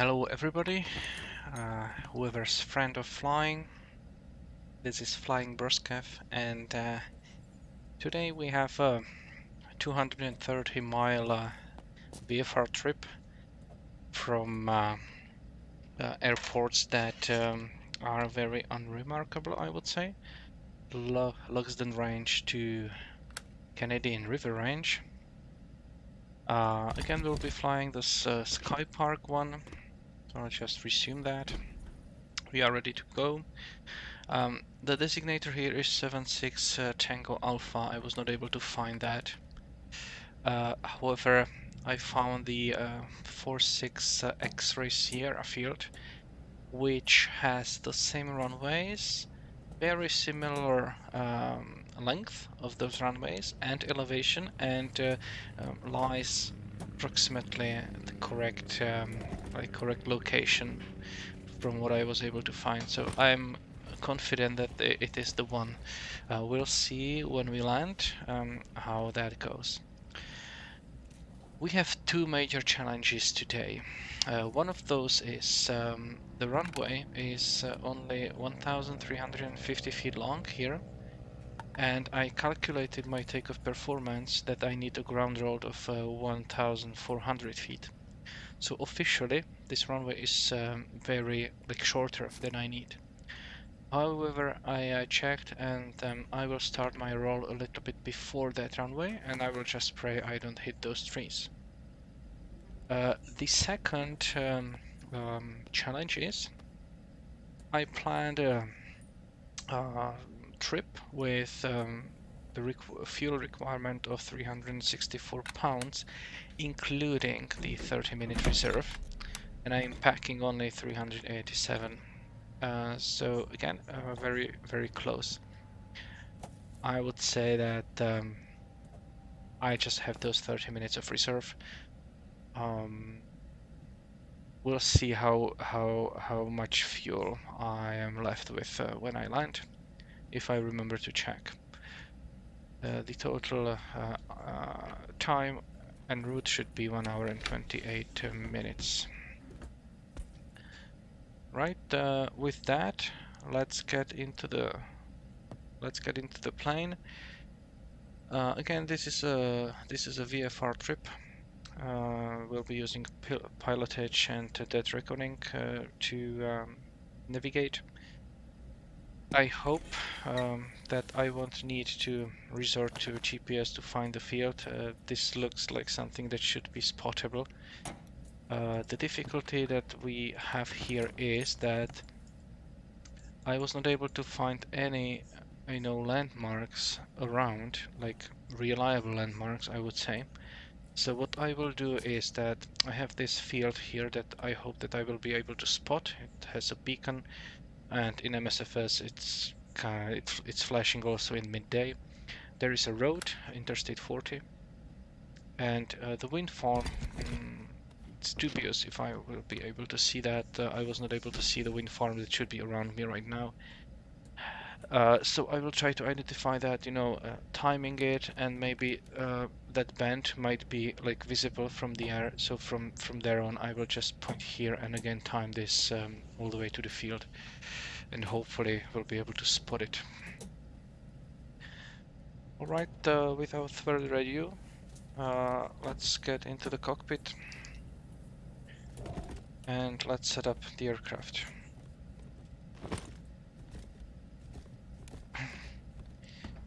Hello everybody, whoever's friend of flying. This is Flying Bruskev, and today we have a 230-mile VFR trip from airports that are very unremarkable, I would say. Luxden Range to Canadian River Range. Again, we'll be flying this Skypark one, so I'll just resume that. We are ready to go. The designator here is 76 Tango Alpha. I was not able to find that. However, I found the 46 X-ray Sierra field, which has the same runways, very similar length of those runways and elevation, and lies approximately at the correct location from what I was able to find. So I'm confident that it is the one. We'll see when we land how that goes. We have two major challenges today. One of those is the runway is only 1,350 feet long here, and I calculated my takeoff performance that I need a ground roll of 1,400 feet. So officially this runway is very shorter than I need. However, I checked, and I will start my roll a little bit before that runway, and I will just pray I don't hit those trees. The second challenge is I planned a trip with the fuel requirement of 364 pounds, including the 30-minute reserve, and I am packing only 387. So again, very, very close. I would say that I just have those 30 minutes of reserve. We'll see how much fuel I am left with when I land, if I remember to check. The total time en route should be 1 hour and 28 minutes. Right, with that, let's get into the plane. Again, this is a VFR trip. We'll be using pilotage and dead reckoning to navigate. I hope that I won't need to resort to GPS to find the field. This looks like something that should be spottable. The difficulty that we have here is that I was not able to find any, landmarks around, like reliable landmarks, I would say. So what I will do is that I have this field here that I hope that I will be able to spot. It has a beacon, and in MSFS it's flashing also in midday. There is a road, Interstate 40, and the wind farm. It's dubious if I will be able to see that. I was not able to see the wind farm that should be around me right now. So I will try to identify that, timing it, and maybe that bend might be visible from the air. So from there on, I will just point here and again time this all the way to the field, and hopefully we'll be able to spot it. All right, without further ado, let's get into the cockpit. And let's set up the aircraft.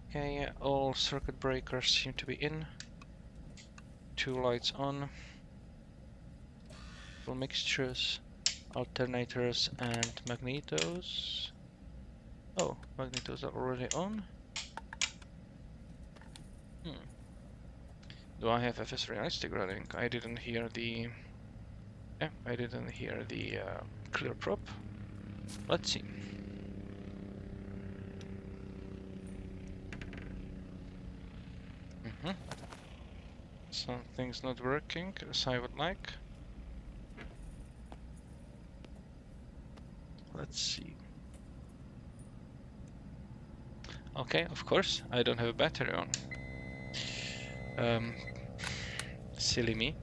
Okay, all circuit breakers seem to be in. 2 lights on. Full mixtures, alternators, and magnetos. Oh, magnetos are already on. Do I have FS realistic running? I didn't hear the... Yeah, I didn't hear the clear prop. Let's see. Something's not working as I would like. Let's see. Okay, of course, I don't have a battery on. Silly me.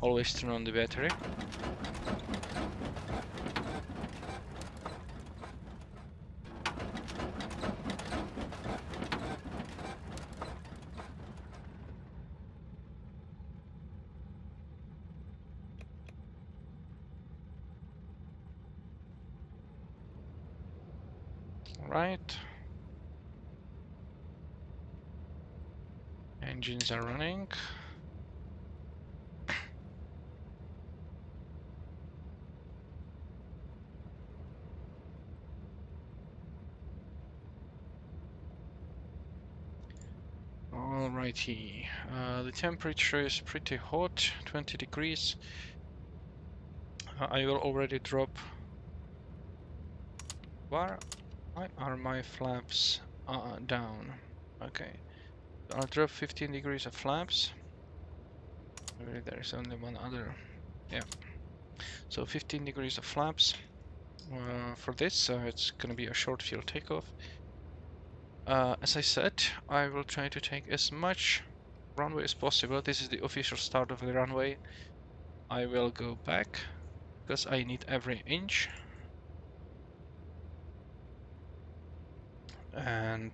Always turn on the battery. Right. Engines are running. Alrighty. The temperature is pretty hot, 20 degrees. I will already drop. Why are my flaps down? Okay. I'll drop 15 degrees of flaps. Maybe there's only one other. Yeah. So 15 degrees of flaps. For this, it's gonna be a short field takeoff. As I said, I will try to take as much runway as possible. This is the official start of the runway. I will go back because I need every inch. And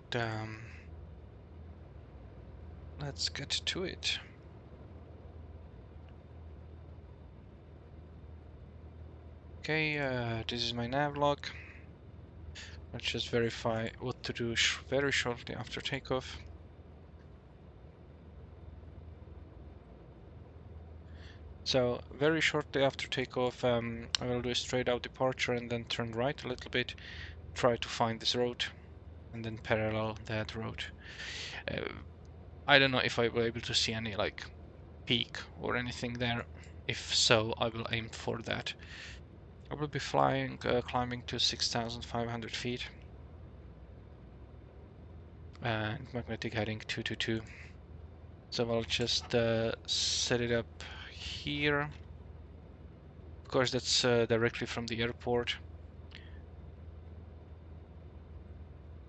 let's get to it. Okay, this is my nav log. Let's just verify what to do very shortly after takeoff. So very shortly after takeoff, I will do a straight out departure and then turn right a little bit, try to find this road, and then parallel that road. I don't know if I will be able to see any like peak or anything there. If so, I will aim for that. I will be flying, climbing to 6,500 feet. And magnetic heading 222. So I'll just set it up here. Of course, that's directly from the airport.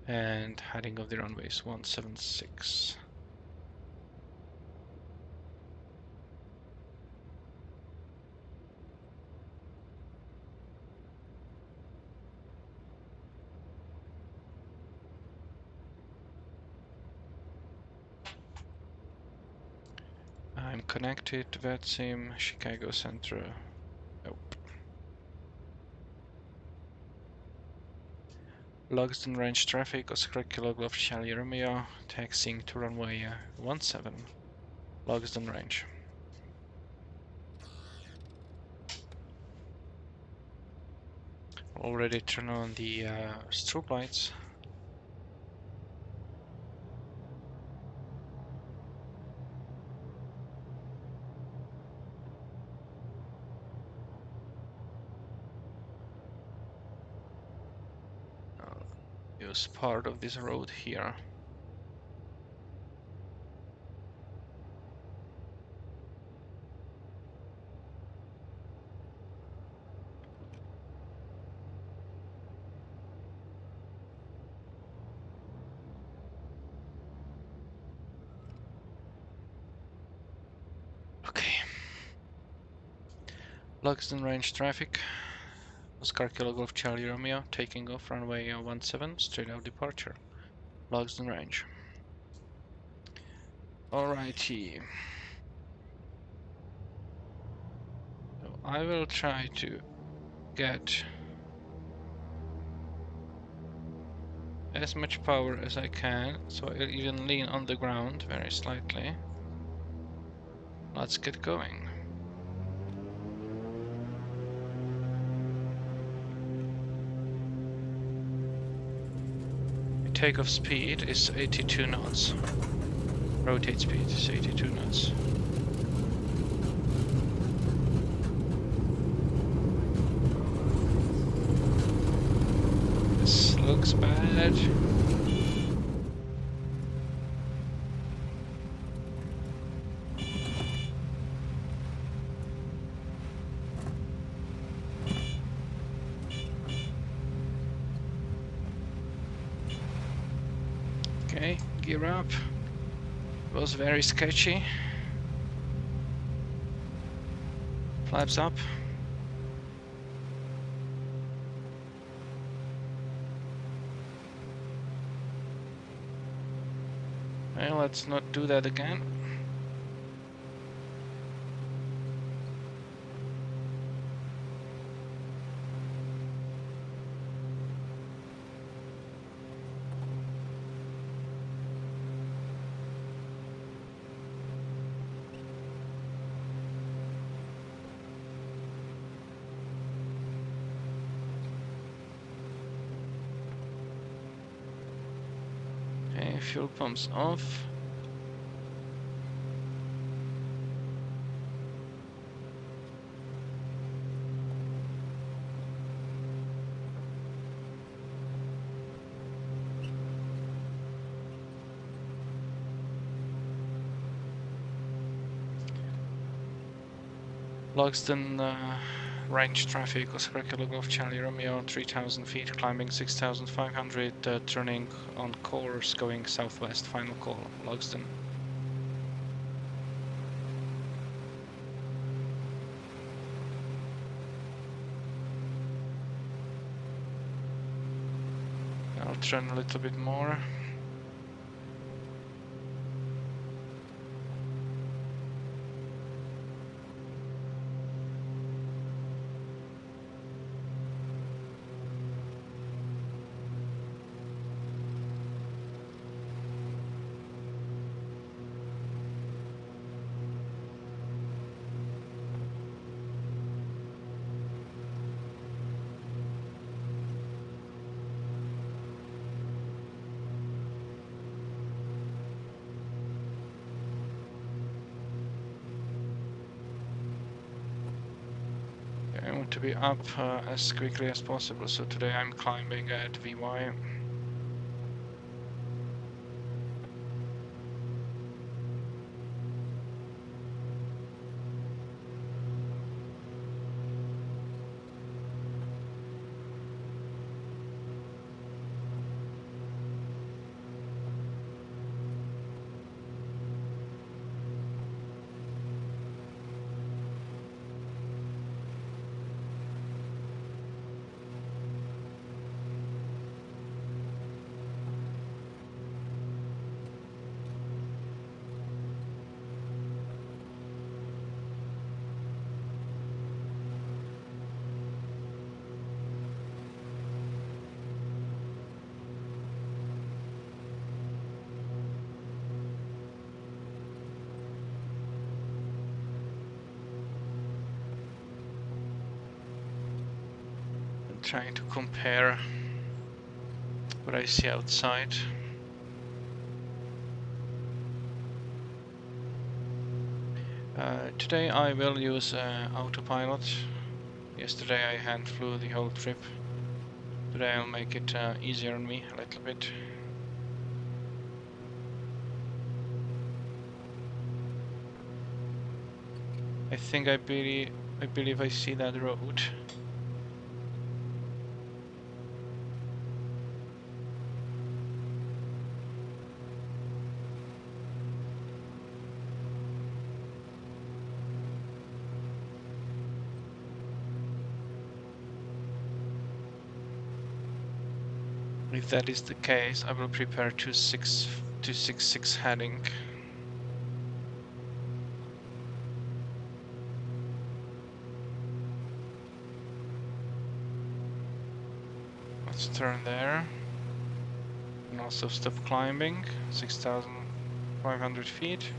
And heading of the runway is 176. I'm connected to VetSim, Chicago Central. Nope. Logsden range traffic, Oscar Kilo Golf Charlie Romeo, taxiing to runway 17. Logsden range. Already turn on the strobe lights. Use part of this road here. Okay. Logsden range traffic. Oscar Kilo Golf Charlie Romeo, taking off runway 17, straight out departure. Logsden range. Alrighty. So I will try to get as much power as I can, so I'll even lean on the ground very slightly. Let's get going. Takeoff speed is 82 knots. Rotate speed is 82 knots. This looks bad. Okay, gear up. It was very sketchy. Flaps up. Well, let's not do that again. Okay, fuel pumps off. Logston range traffic, Oscar Kilo Golf Charlie Romeo, 3000 feet, climbing 6500, turning on course, going southwest, final call, Logston. I'll turn a little bit more. I want to be up as quickly as possible, so today I'm climbing at VY. Trying to compare what I see outside. Today I will use autopilot. Yesterday I hand flew the whole trip. Today I'll make it easier on me a little bit. I believe I see that road. If that is the case, I will prepare 266 heading. Let's turn there. And also stop climbing, 6,500 feet.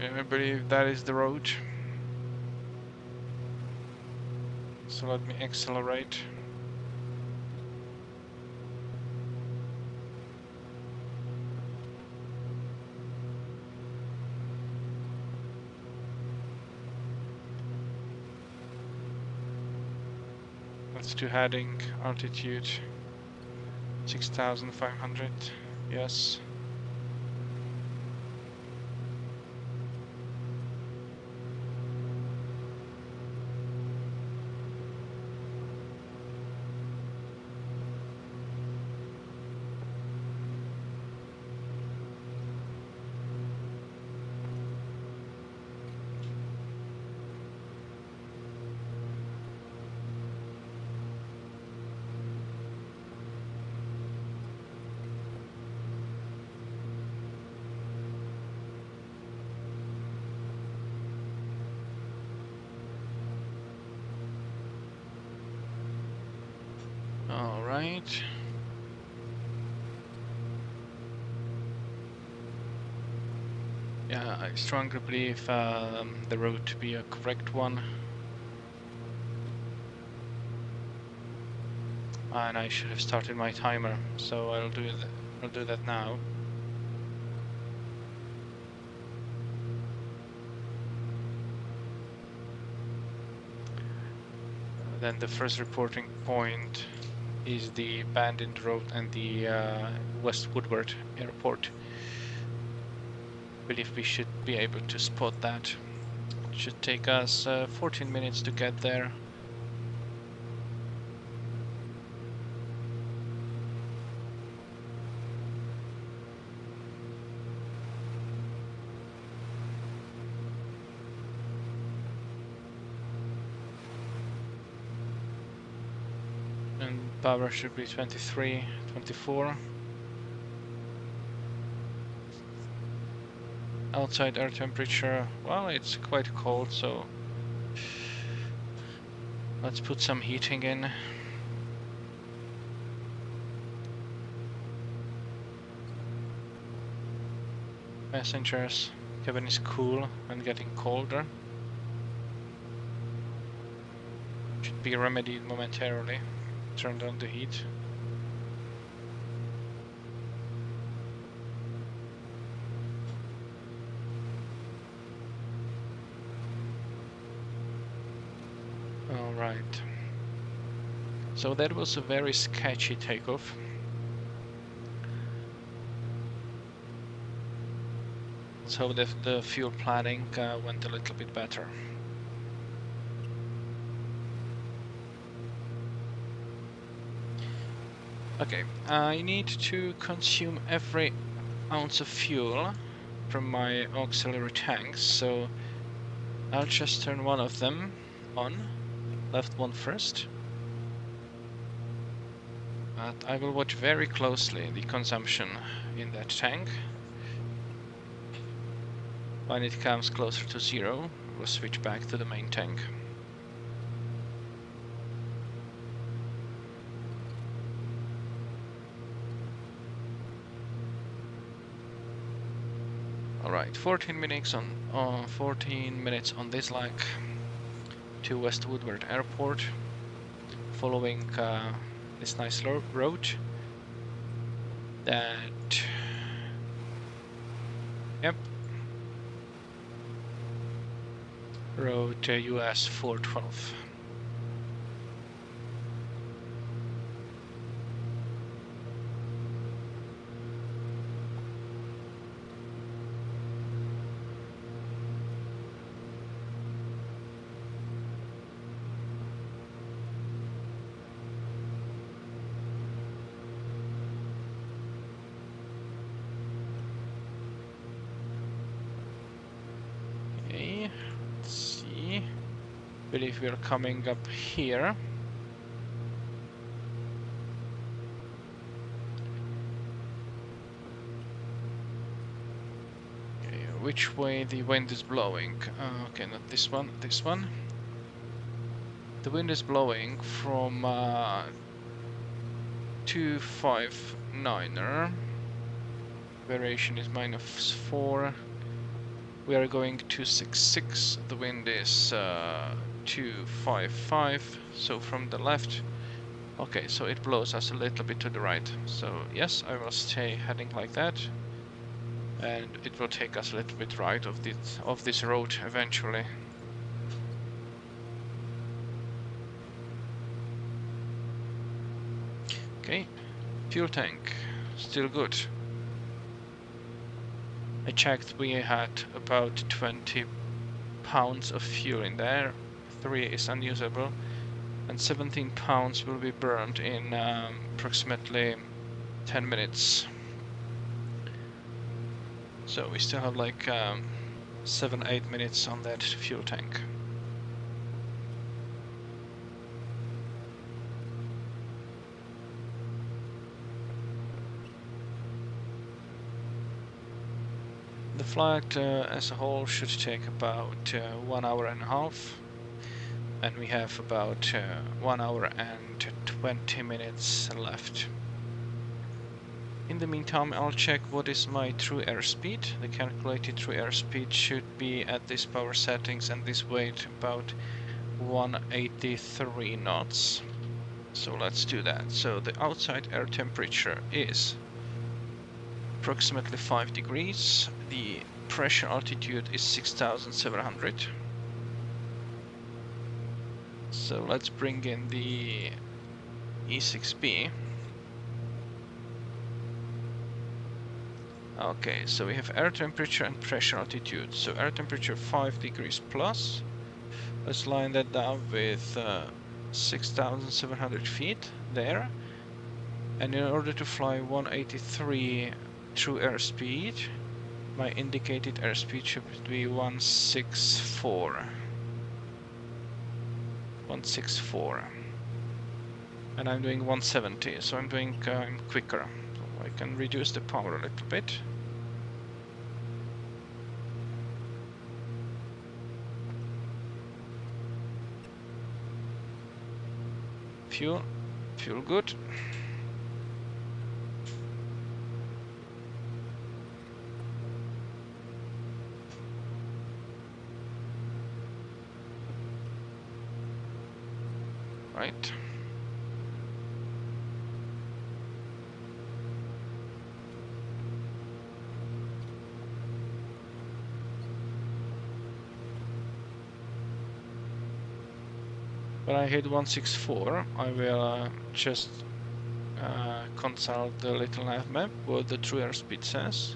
I believe that is the road. So let me accelerate. Let's do heading, altitude 6,500, yes. All right. Yeah, I strongly believe the route to be a correct one. And I should have started my timer, so I'll do that now. Then the first reporting point is the abandoned road and the West Woodward Airport. I believe we should be able to spot that. It should take us 14 minutes to get there. And power should be 23, 24. Outside air temperature, well, it's quite cold, so let's put some heating in. Passengers, cabin is cool and getting colder. Should be remedied momentarily. Turn down the heat. Alright. So that was a very sketchy takeoff. Let's hope that the fuel planning went a little bit better. Okay, I need to consume every ounce of fuel from my auxiliary tanks, so I'll just turn one of them on, left one first. But I will watch very closely the consumption in that tank. When it comes closer to zero, we'll switch back to the main tank. Alright, 14 minutes on this leg to West Woodward Airport, following this nice road that, yep, road US 412. I believe we are coming up here. Okay, which way the wind is blowing? Okay, not this one, this one. The wind is blowing from 259er. Variation is -4. We are going 266. The wind is 255. So from the left. Okay, so it blows us a little bit to the right. So yes, I will stay heading like that, and it will take us a little bit right of this road eventually. Okay, fuel tank still good. I checked, we had about 20 pounds of fuel in there. 3 is unusable, and 17 pounds will be burned in approximately 10 minutes. So we still have like 7-8 minutes on that fuel tank. The flight as a whole should take about 1 hour and a half. And we have about 1 hour and 20 minutes left. In the meantime, I'll check what is my true airspeed. The calculated true airspeed should be at this power settings and this weight about 183 knots. So let's do that. So the outside air temperature is approximately 5 degrees. The pressure altitude is 6,700. So let's bring in the E6B. Okay, so we have air temperature and pressure altitude. So air temperature 5 degrees plus. Let's line that down with 6,700 feet there. And in order to fly 183 true airspeed, my indicated airspeed should be 164. 164. And I'm doing 170, so I'm doing quicker. So I can reduce the power a little bit. Fuel good. Right. When I hit 164, I will just consult the little nav map, what the true airspeed says.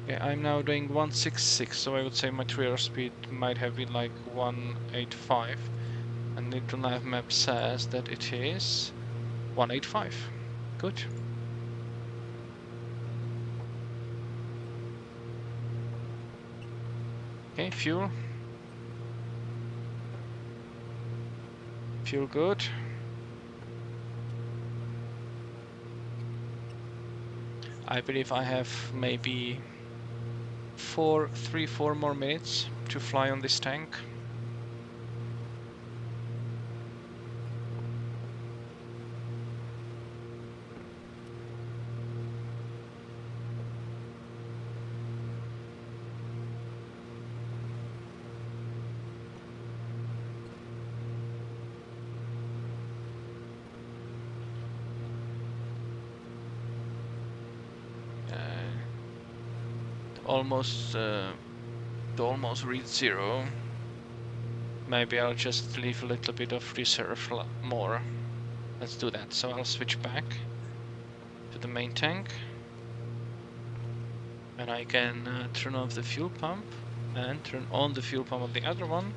Okay, I'm now doing 166, so I would say my true airspeed might have been like 185. And little nav map says that it is 185. Good. Okay, fuel. Fuel good. I believe I have maybe 3-4 more minutes to fly on this tank. Almost reach 0. Maybe I'll just leave a little bit of reserve more. Let's do that. So I'll switch back to the main tank. And I can turn off the fuel pump and turn on the fuel pump of the other one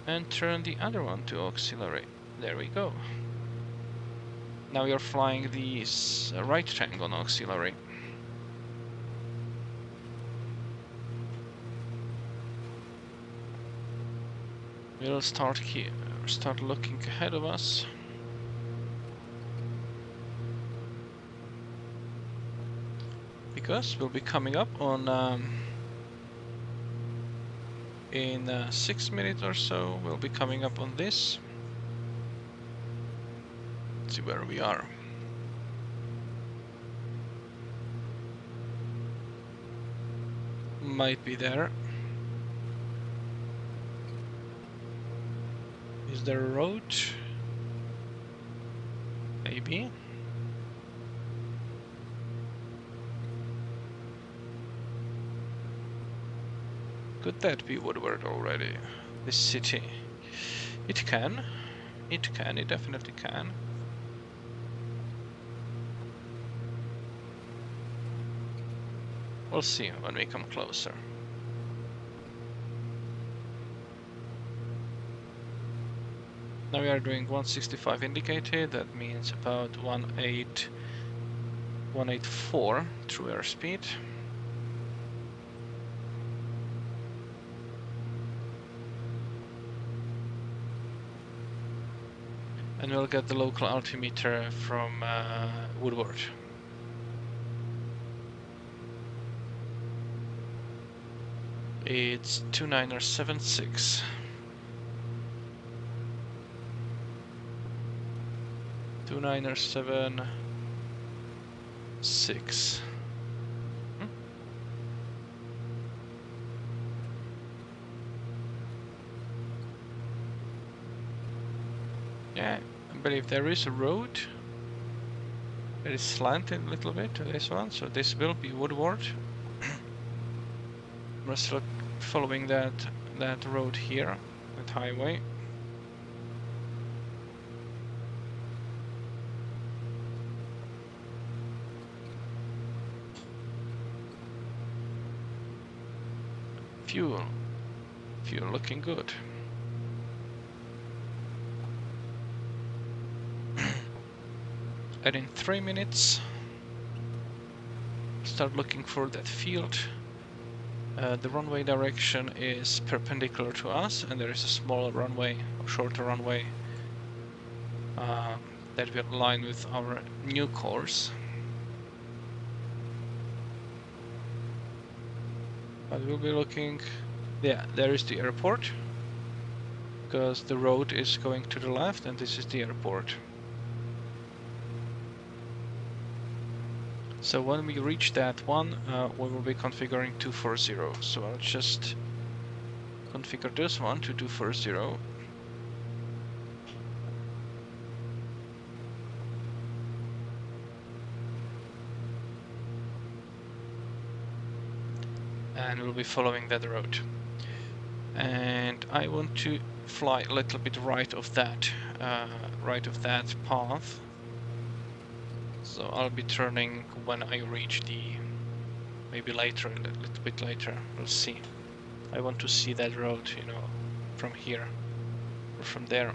and turn the other one to auxiliary. There we go. Now you're flying the right tank on auxiliary. We'll start here, start looking ahead of us. Because we'll be coming up on in 6 minutes or so, we'll be coming up on this. Let's see where we are. Might be there. Is there a road? Maybe. Could that be Woodward already? This city? It can. It definitely can. We'll see when we come closer. Now we are doing 165 indicated, that means about 184 true airspeed. And we'll get the local altimeter from Woodward. It's 2976. 2976. Yeah, I believe there is a road. It is slanted a little bit to this one, so this will be Woodward. We're still following that road here, that highway. Fuel looking good. And in 3 minutes, start looking for that field. The runway direction is perpendicular to us, and there is a smaller runway, or shorter runway, that will align with our new course. But we'll be looking, yeah, there is the airport, because the road is going to the left, and this is the airport. So when we reach that one, we will be configuring 240. So I'll just configure this one to 240. And we'll be following that road. And I want to fly a little bit right of that path. So I'll be turning when I reach maybe later, a little bit later. We'll see. I want to see that road, you know, from here or from there.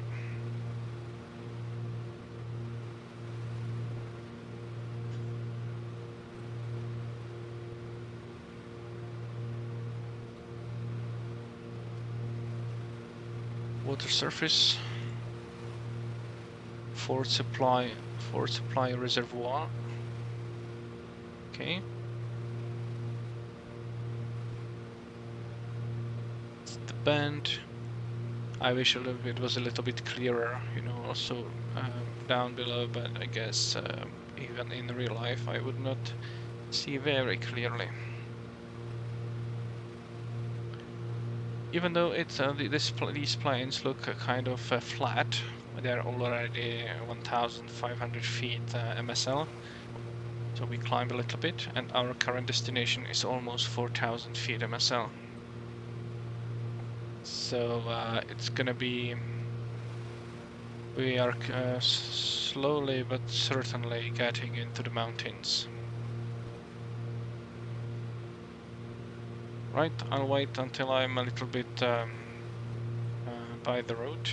Water surface, Ford supply reservoir. Okay. It's the bend. I wish it was a little bit clearer, you know, also down below, but I guess even in real life I would not see very clearly. Even though it's these planes look kind of flat, they're already 1,500 feet MSL. So we climb a little bit, and our current destination is almost 4,000 feet MSL. So it's gonna be, we are slowly but certainly getting into the mountains. Right, I'll wait until I'm a little bit by the road.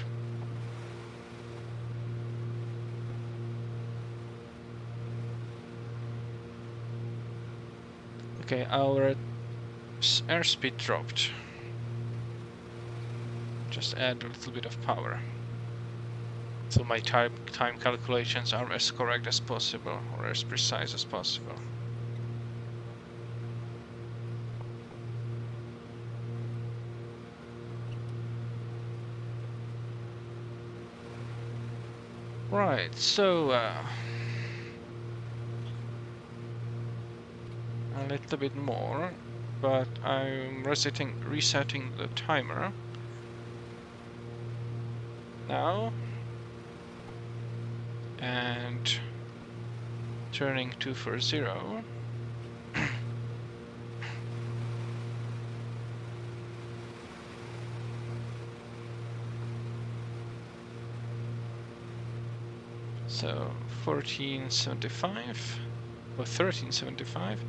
Okay, our airspeed dropped. Just add a little bit of power. So my time calculations are as correct as possible, or as precise as possible. Right, so a little bit more, but I'm resetting the timer now, and turning 240. So 1475 or 1375.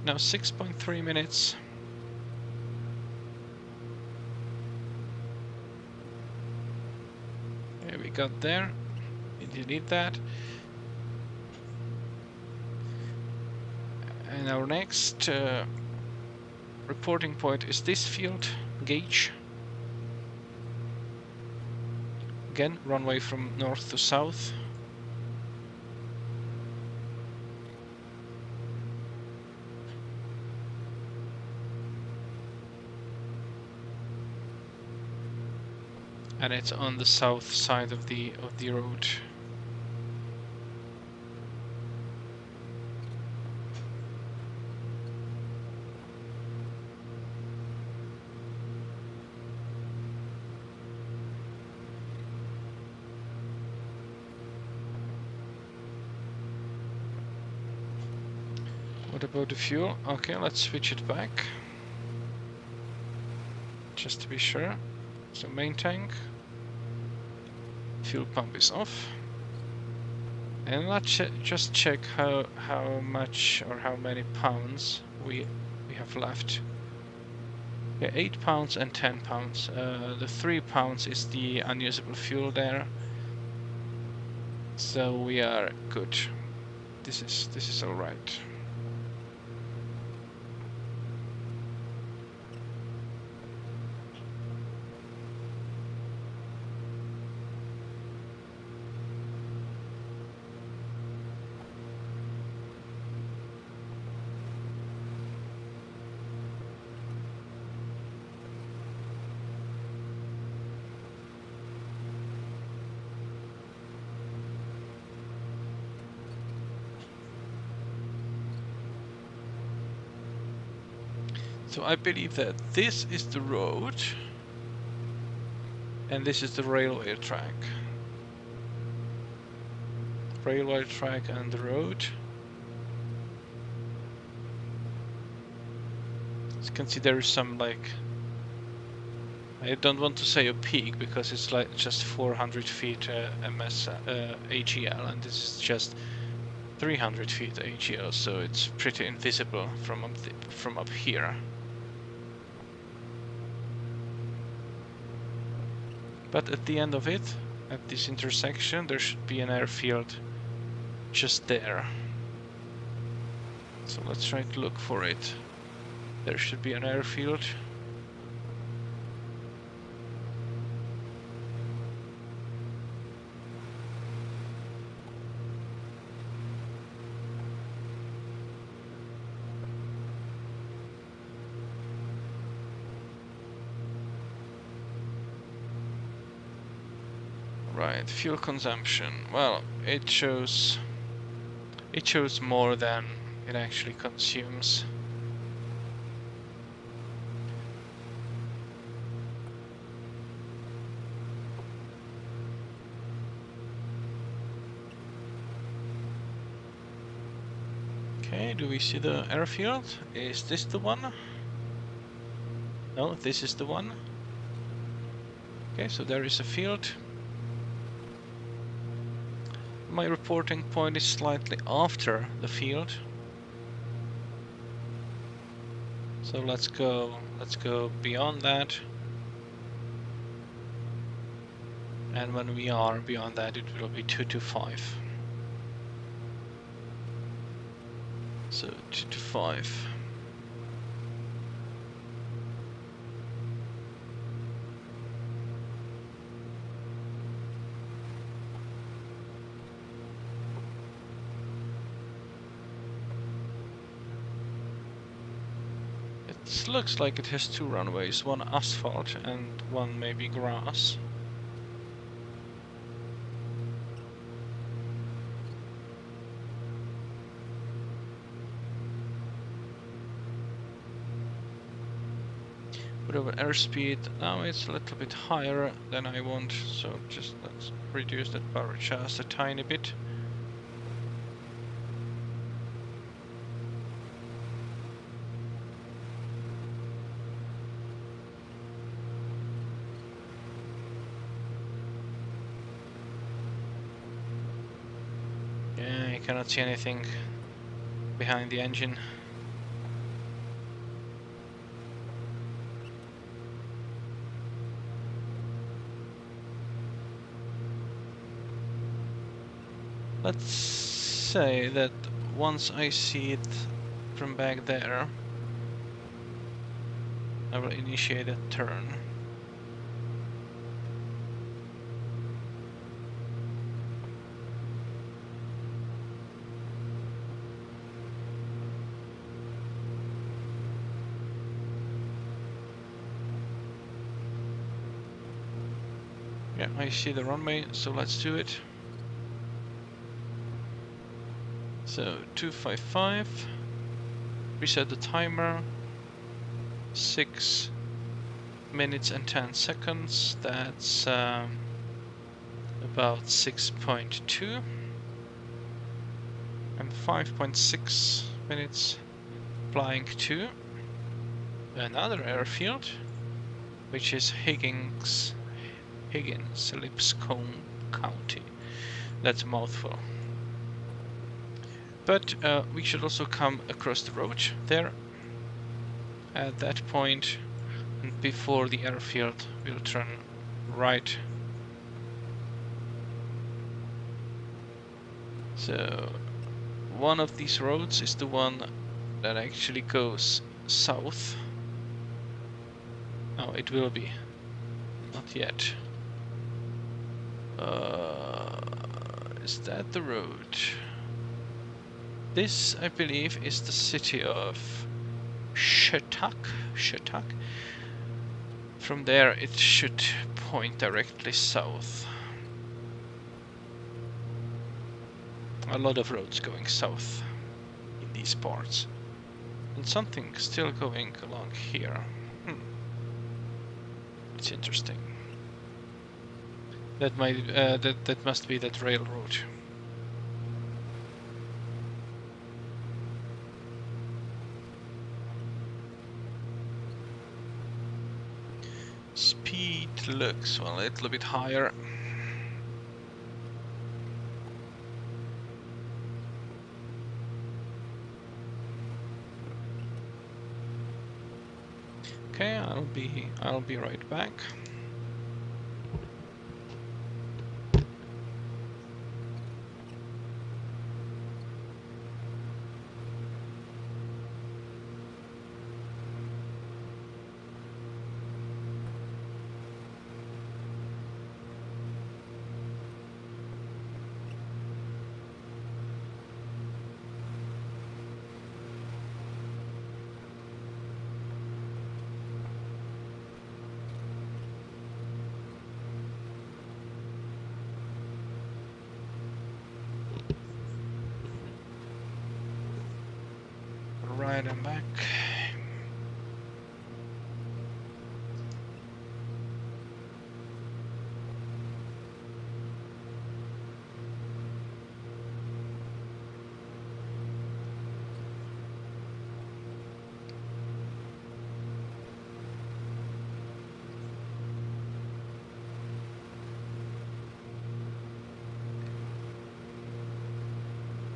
Now 6.3 minutes. Okay, we got there. We delete that. And our next reporting point is this field gauge. Again, runway from north to south. and it's on the south side of the road. What about the fuel? Okay, let's switch it back. Just to be sure. So main tank. Fuel pump is off. And let's just check how much or how many pounds we have left. Yeah, 8 pounds and 10 pounds. The 3 pounds is the unusable fuel there. So we are good. This is all right. So I believe that this is the road and this is the railway track. Railway track and the road. As you can see, there is some, like, I don't want to say a peak because it's like just 400 feet MS AGL, and this is just 300 feet AGL, so it's pretty invisible from up here. But at the end of it, at this intersection, there should be an airfield just there. So let's try to look for it. There should be an airfield. Right, fuel consumption. Well, it shows more than it actually consumes. Okay, do we see the airfield? Is this the one? No, this is the one. Okay, so there is a field. My reporting point is slightly after the field. So let's go beyond that. And when we are beyond that, it will be 225. So 225. It looks like it has two runways, one asphalt and one maybe grass. Put over airspeed, now it's a little bit higher than I want, so just let's reduce that power just a tiny bit. Yeah, you cannot see anything behind the engine. Let's say that once I see it from back there, I will initiate a turn. Yeah, I see the runway, so let's do it. So 255, reset the timer, 6 minutes and 10 seconds, that's about 6.2, and 5.6 minutes flying to another airfield, which is Higgins, Lipscomb County. That's a mouthful. But we should also come across the road there. At that point, and before the airfield, we'll turn right. So one of these roads is the one that actually goes south. Oh, it will be. Not yet. Is that the road? This, I believe, is the city of Shetak. From there, it should point directly south. A lot of roads going south in these parts, and something still going along here. It's interesting. That might that must be that railroad. Speed looks well, a little bit higher. Okay, I'll be right back. Right, I'm back.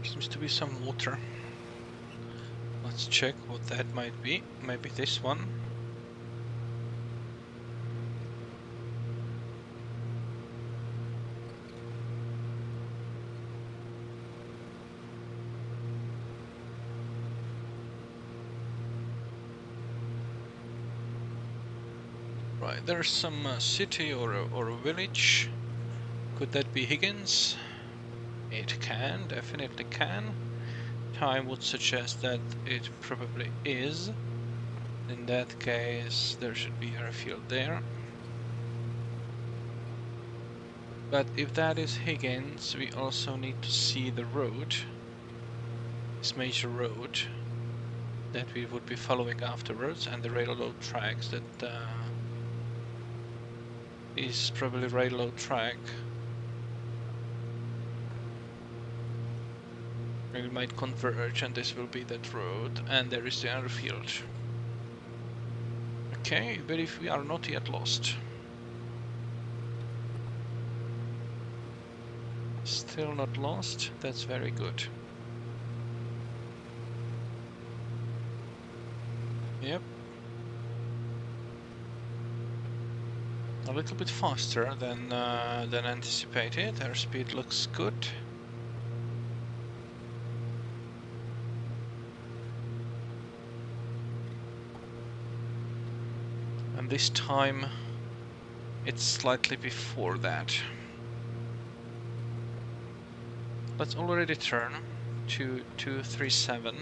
Seems to be some water. Let's check what that might be. Maybe this one. Right, there's some city or a village. Could that be Higgins? It can, definitely can. Time would suggest that it probably is. In that case, there should be a airfield there. But if that is Higgins, we also need to see the road, this major road that we would be following afterwards, and the railroad tracks that is probably railroad track. We might converge, and this will be that road, and there is the airfield. Okay, but if we are not yet lost. Still not lost, that's very good. Yep. A little bit faster than anticipated. Airspeed looks good. And this time it's slightly before that. Let's already turn to 237.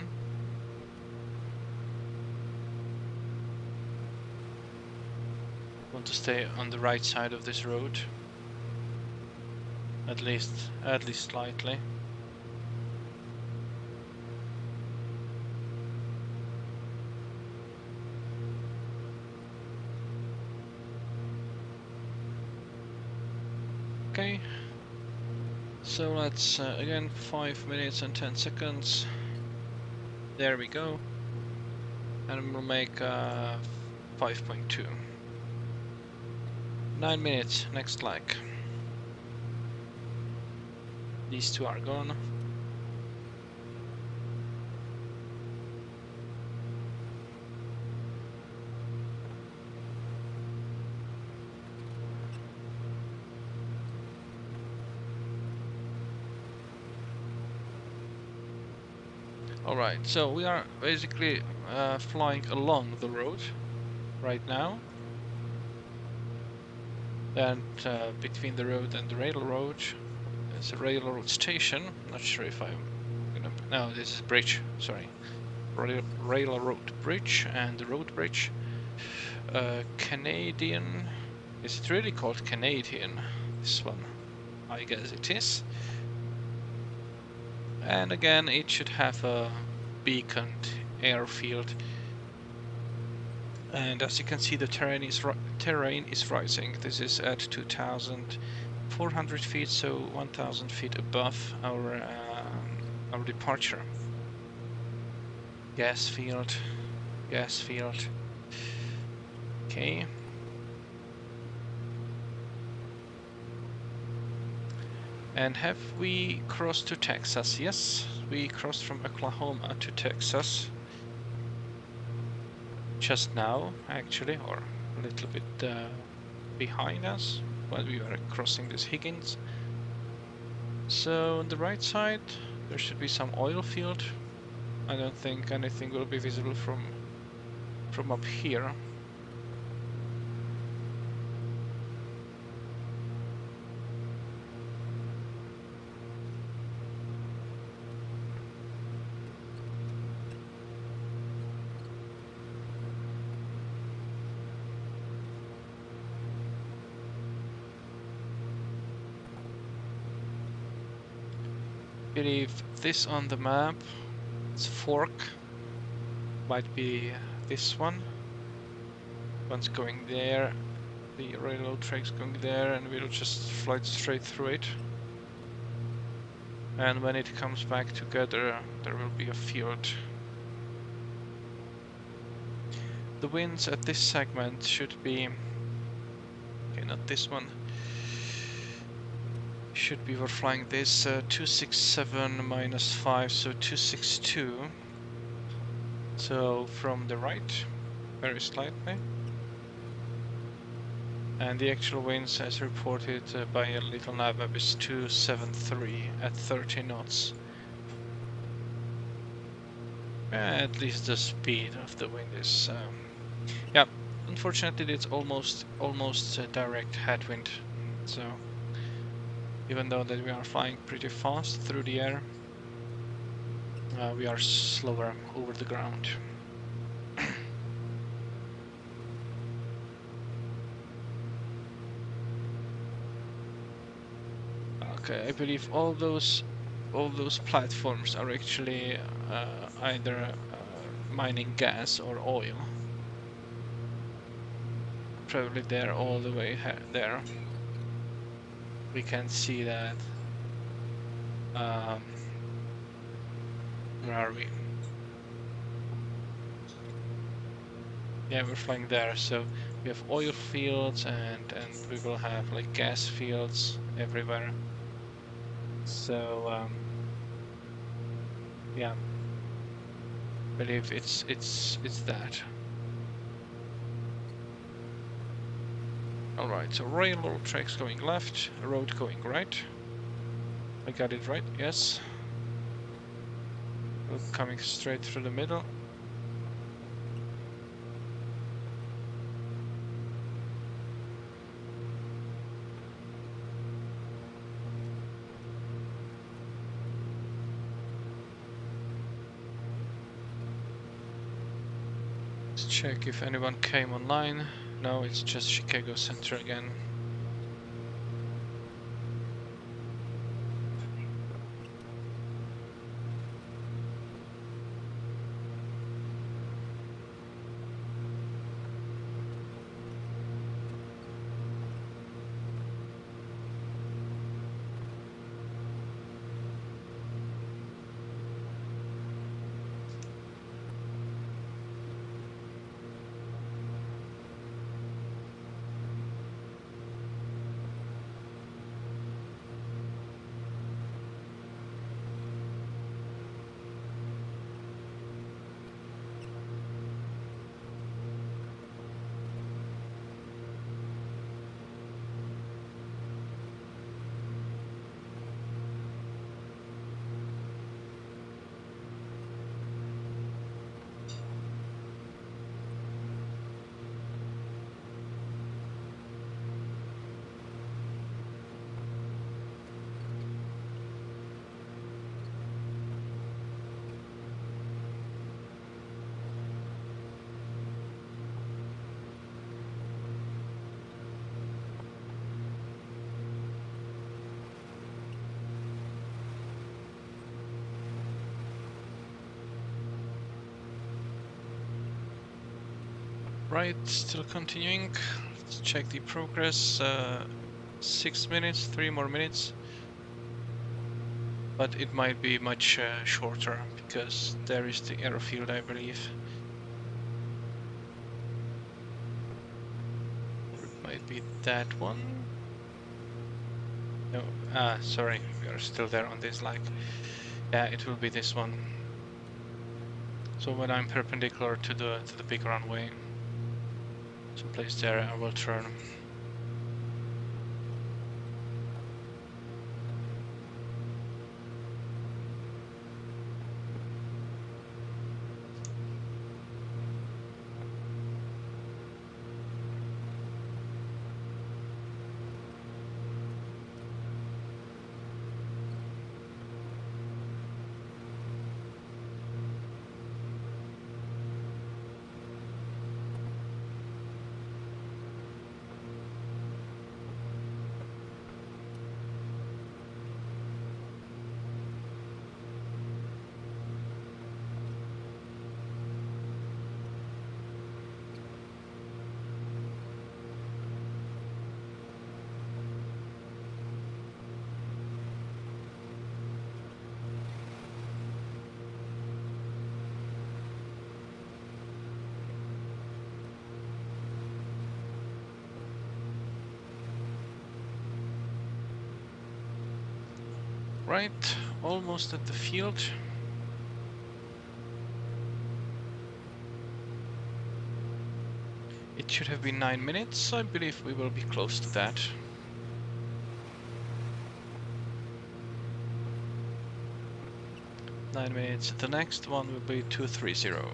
Want to stay on the right side of this road. At least slightly. Okay. So let's again 5 minutes and 10 seconds. There we go. And we'll make 5.2. 9 minutes, next leg. These two are gone. Alright, so we are basically flying along the road right now. And between the road and the railroad, there's a railroad station. Not sure if I'm gonna... No, this is bridge, sorry. Railroad bridge and the road bridge. Canadian... Is it really called Canadian? This one? I guess it is. And again, it should have a beaconed airfield. And as you can see, the terrain is rising. This is at 2,400 feet, so 1,000 feet above our departure. Gas field. Okay. And have we crossed to Texas? Yes, we crossed from Oklahoma to Texas. Just now, actually, or a little bit behind us while we were crossing this Higgins. So on the right side, there should be some oil field. I don't think anything will be visible from up here. I believe this on the map, it's fork, might be this one. One's going there, the railroad track's going there, and we'll just fly straight through it. And when it comes back together, there will be a field. The winds at this segment should be... Okay, not this one. Should be, we're flying this 267 minus 5, so 262. So from the right, very slightly. And the actual winds as reported by a little navmap is 273 at 30 knots. At least the speed of the wind is... yeah, unfortunately it's almost direct headwind. So even though that we are flying pretty fast through the air, we are slower over the ground. Okay, I believe all those platforms are actually either mining gas or oil. Probably there, all the way there. We can see that. Where are we? Yeah, we're flying there. So we have oil fields, and we will have like gas fields everywhere. So yeah, I believe it's that. Alright, so railroad tracks going left, road going right. I got it right, yes. We're coming straight through the middle. Let's check if anyone came online. No, it's just Chicago Center again. Right, still continuing. Let's check the progress. 6 minutes, 3 more minutes. But it might be much shorter because there is the airfield, I believe. Or it might be that one. No, sorry, we are still there on this lag. Yeah, it will be this one. So when I'm perpendicular to the big runway, someplace there, I will turn. Right, almost at the field. It should have been 9 minutes. I believe we will be close to that. Nine minutes. The next one will be 230.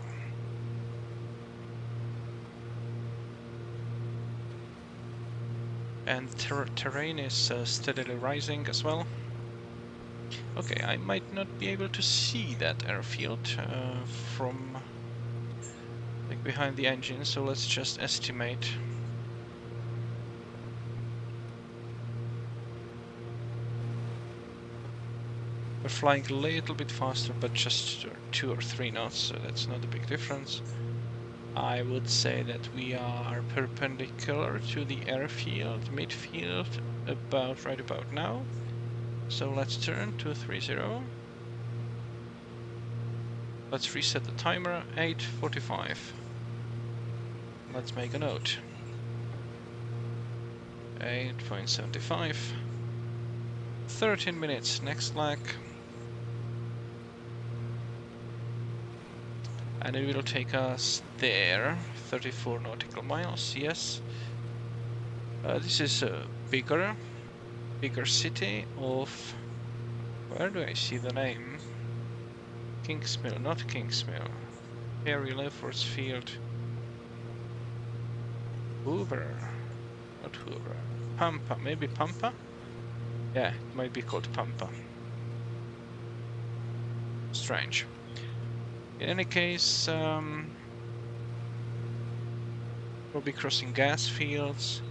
And terrain is steadily rising as well. Okay, I might not be able to see that airfield from like behind the engine, so let's just estimate. We're flying a little bit faster, but just 2 or 3 knots, so that's not a big difference. I would say that we are perpendicular to the airfield, midfield, right about now. So let's turn 230. Let's reset the timer, 8:45. Let's make a note. 8.75. 13 minutes, next lag. And it will take us there, 34 nautical miles, yes. This is a bigger city of... Where do I see the name? Kingsmill, not Kingsmill. Perry Leffords Field. Hoover. Not Hoover. Pampa, maybe Pampa? Yeah, it might be called Pampa. Strange. In any case, we'll be crossing gas fields.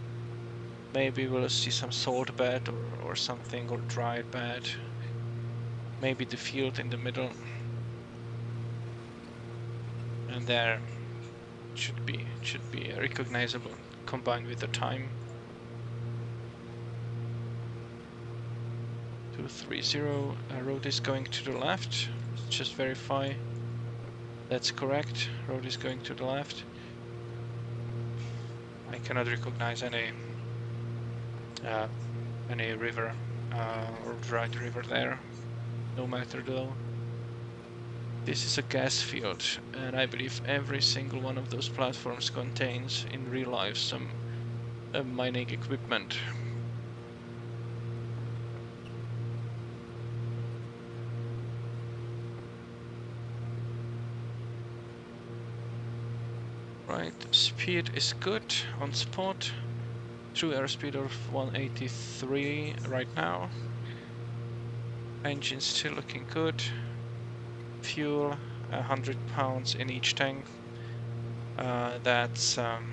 Maybe we'll see some salt bed or something, or dry bed. Maybe the field in the middle. And there should be recognizable combined with the time. 230, road is going to the left. Let's just verify. That's correct. Road is going to the left. I cannot recognize any river or dry river there. No matter though. This is a gas field, and I believe every single one of those platforms contains in real life some mining equipment. Right, speed is good on spot. True airspeed of 183 right now. Engine still looking good. Fuel 100 pounds in each tank. That's our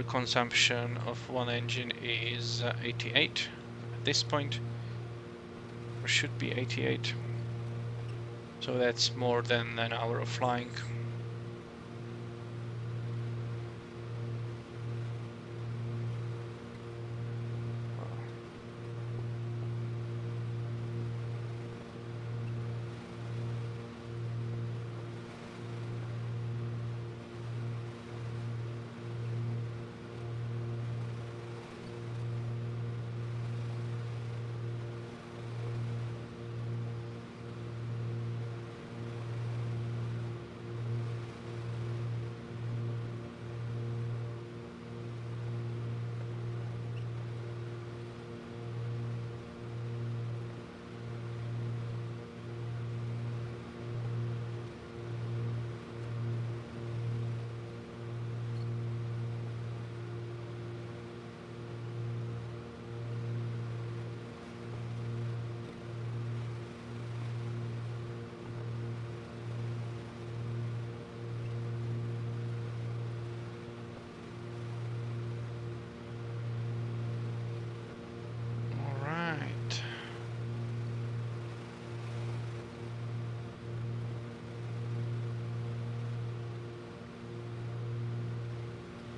consumption of one engine is 88 at this point, or should be 88. So that's more than an hour of flying.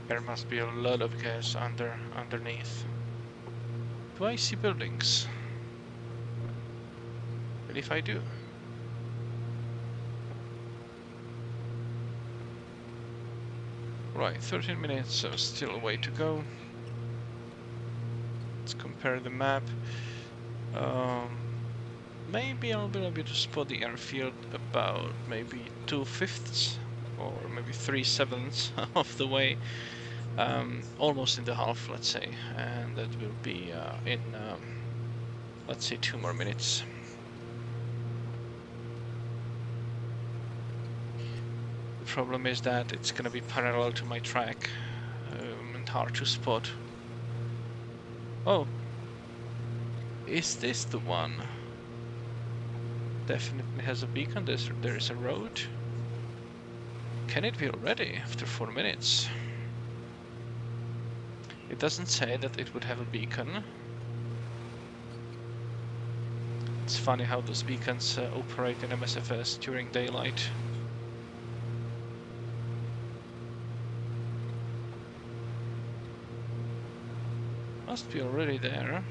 There must be a lot of gas underneath. Do I see buildings? And if I do? Right, 13 minutes, so still a way to go. Let's compare the map. Maybe I'll be able to spot the airfield about maybe 2/5 or maybe 3/7 of the way. Almost in the half, let's say, and that will be in, let's say, 2 more minutes. The problem is that it's gonna be parallel to my track and hard to spot. Oh, is this the one? Definitely has a beacon. There is a road. Can it be already after 4 minutes? It doesn't say that it would have a beacon. It's funny how those beacons operate in MSFS during daylight. Must be already there.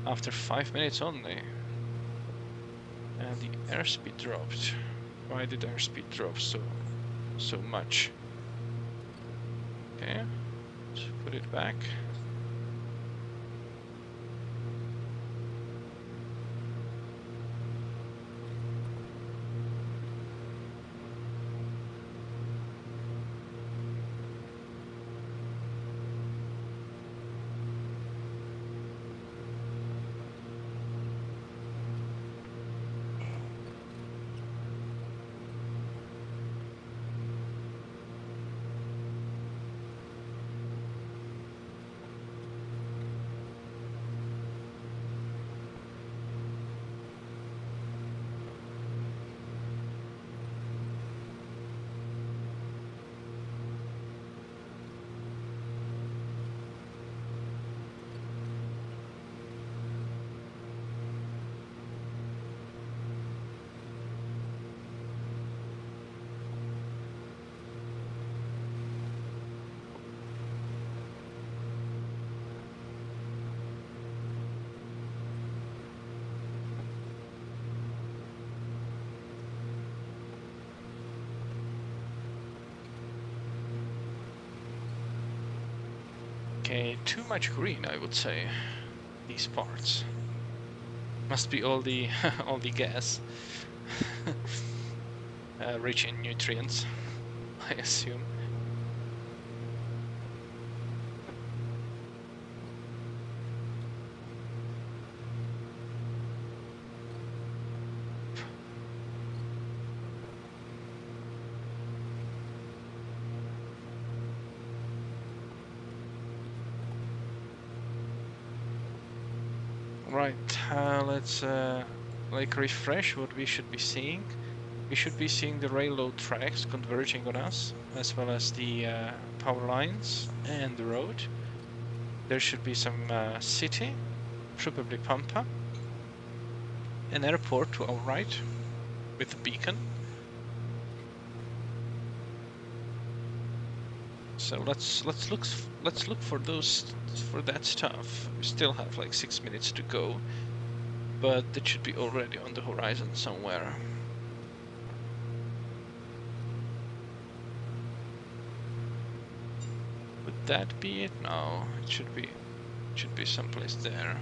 After 5 minutes only. And the airspeed dropped. Why did airspeed drop so much? Okay, let's put it back. Okay, too much green, I would say. These parts must be all the all the gas, rich in nutrients, I assume. Right, let's like refresh what we should be seeing. We should be seeing the railroad tracks converging on us, as well as the power lines and the road. There should be some city, probably Pampa, an airport to our right with a beacon. So let's look for that stuff. We still have like 6 minutes to go, but it should be already on the horizon somewhere. Would that be it? No, it should be someplace there.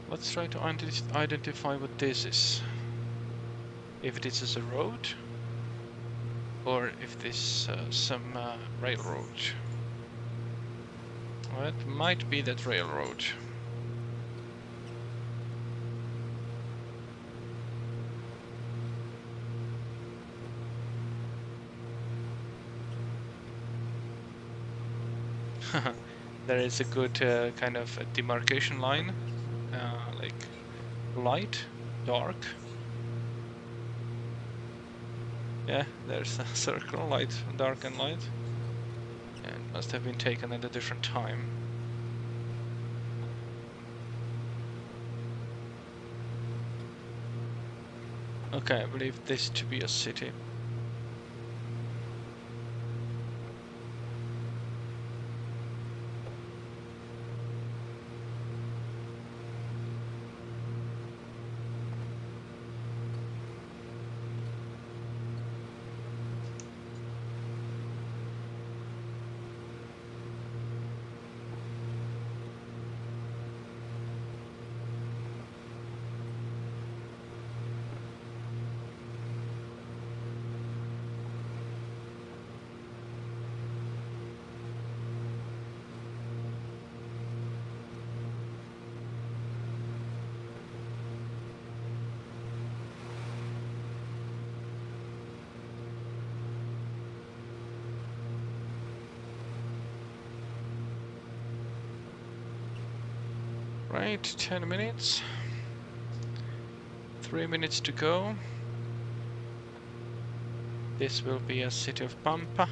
Let's try to identify what this is. If it is a road, or if this some railroad. Well, it might be that railroad. there is a good kind of a demarcation line, like light, dark. Yeah, there's a circle, light, dark and light. And must have been taken at a different time. Okay, I believe this to be a city. Right, 10 minutes. 3 minutes to go. This will be a city of Pampa.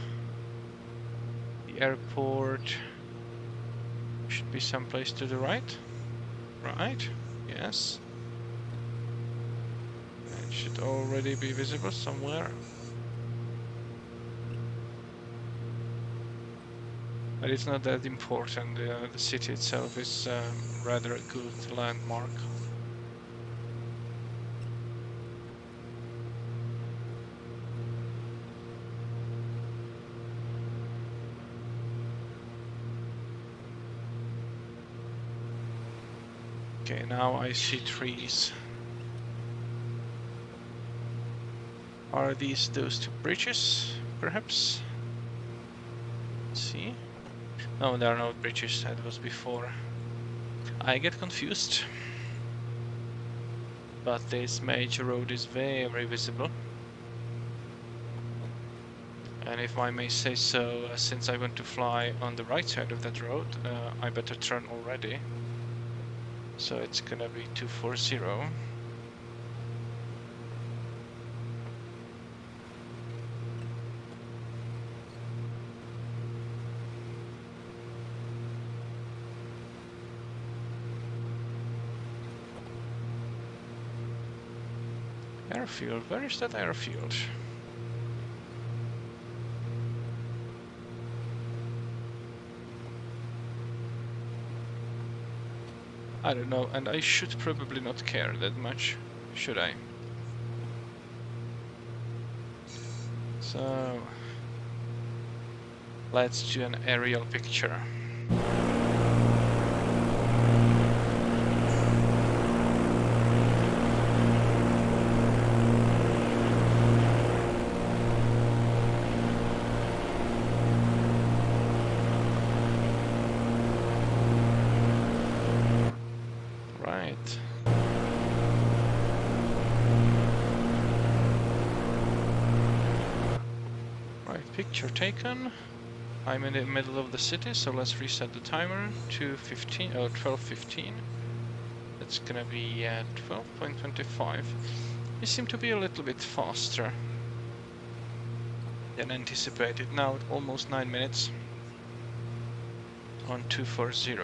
The airport should be someplace to the right. Right, yes. It should already be visible somewhere. But it's not that important. The city itself is rather a good landmark. Okay, now I see trees. Are these those two bridges, perhaps? Let's see. No, there are no bridges, that was before. I get confused. But this major road is very visible. And if I may say so, since I want to fly on the right side of that road, I better turn already. So it's gonna be 240. Airfield, where is that airfield? I don't know, and I should probably not care that much, should I? So, let's do an aerial picture. Picture taken. I'm in the middle of the city, so let's reset the timer to 12:15. That's gonna be at 12.25. We seem to be a little bit faster than anticipated. Now almost 9 minutes on 240.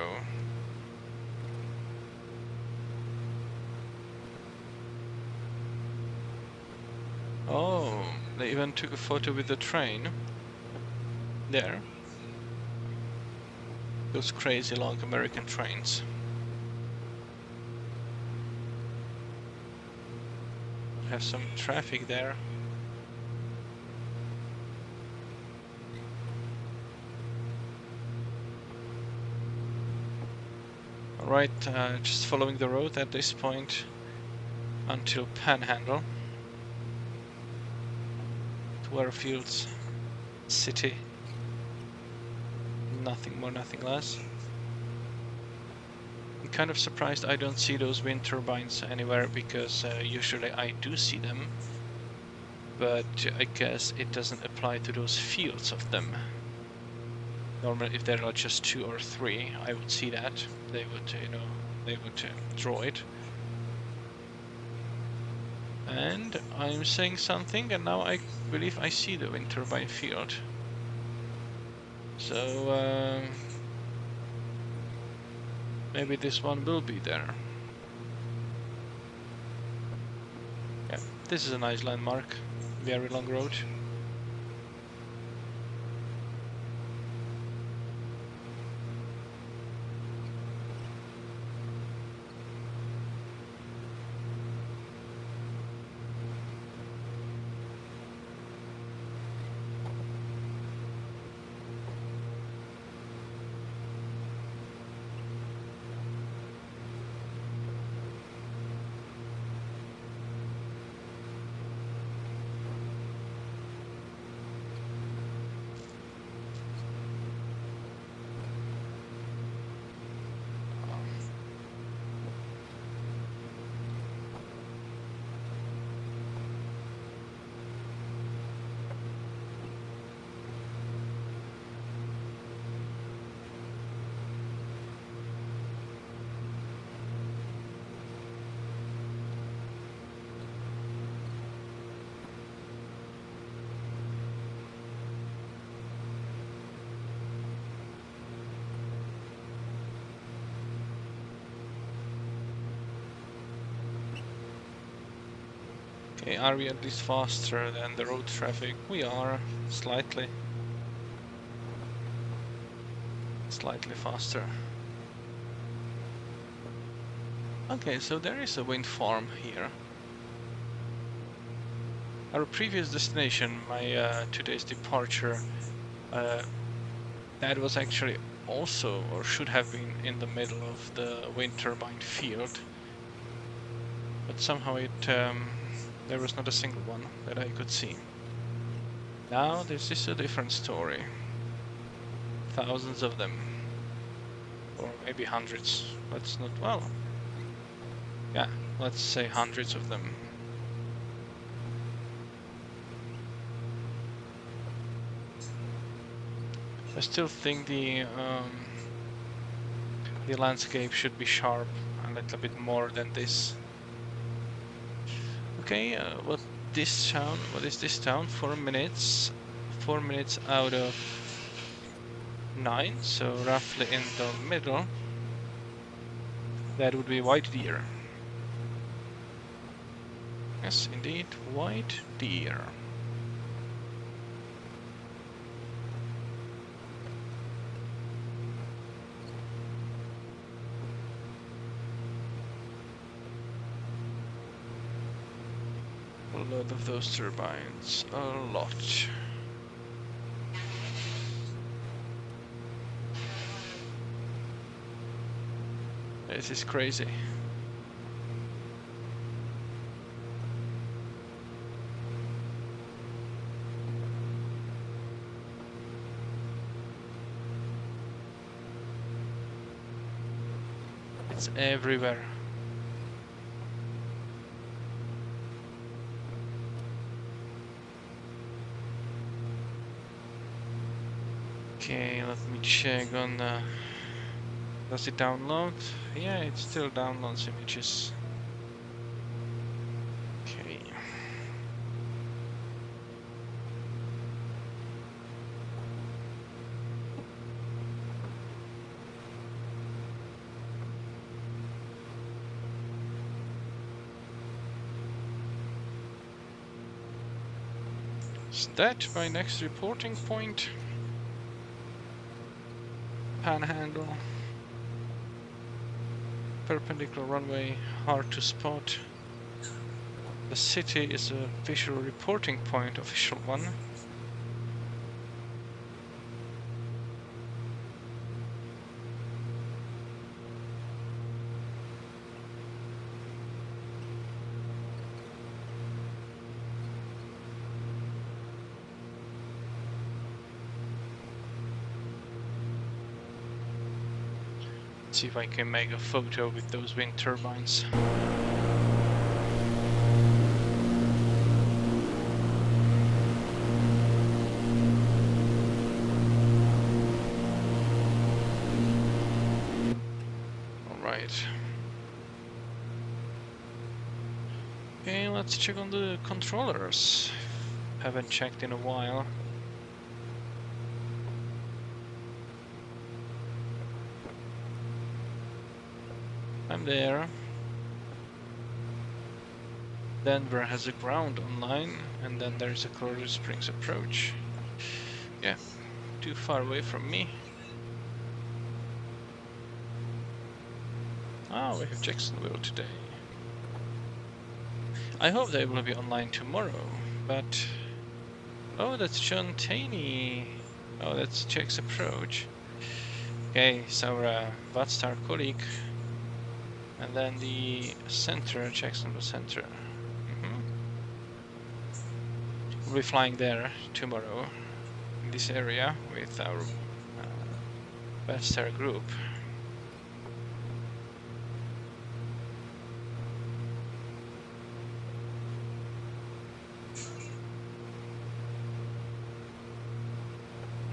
Oh, they even took a photo with the train. There. Those crazy long American trains. Have some traffic there. Alright, just following the road at this point until Panhandle. To Airfields City. Nothing more, nothing less. I'm kind of surprised I don't see those wind turbines anywhere, because usually I do see them, but I guess it doesn't apply to those fields of them. Normally, if there are just 2 or 3, I would see that. They would, they would draw it. And I'm saying something, and now I believe I see the wind turbine field. So maybe this one will be there. Yeah, this is a nice landmark. Very long road. Okay, are we at least faster than the road traffic? We are, slightly. Slightly faster. Okay, so there is a wind farm here. Our previous destination, my today's departure, that was actually also, or should have been, in the middle of the wind turbine field. But somehow there was not a single one that I could see. Now this is a different story. Thousands of them. Or maybe hundreds. Let's not, well, yeah, let's say hundreds of them. I still think the landscape should be sharp a little bit more than this. Okay, what is this town? 4 minutes. 4 minutes out of 9, so roughly in the middle. That would be white deer. Yes, indeed, white deer. A lot of those turbines, a lot. This is crazy. It's everywhere. Okay, let me check on does it download? Yeah, it still downloads images. Okay. Is that my next reporting point? Panhandle. Perpendicular runway, hard to spot. The city is a visual reporting point, official one. See if I can make a photo with those wind turbines. Alright. Okay, let's check on the controllers. Haven't checked in a while. I'm there. Denver has a ground online, and then there's a Colorado Springs approach. Yeah, too far away from me. Oh, we have Jacksonville today. I hope they will be online tomorrow, but... Oh, that's John Taney. Oh, that's Jack's approach. Okay, so Vatstar colleague. And then the center, Jacksonville Center. We'll be flying there tomorrow in this area with our Vatstar group.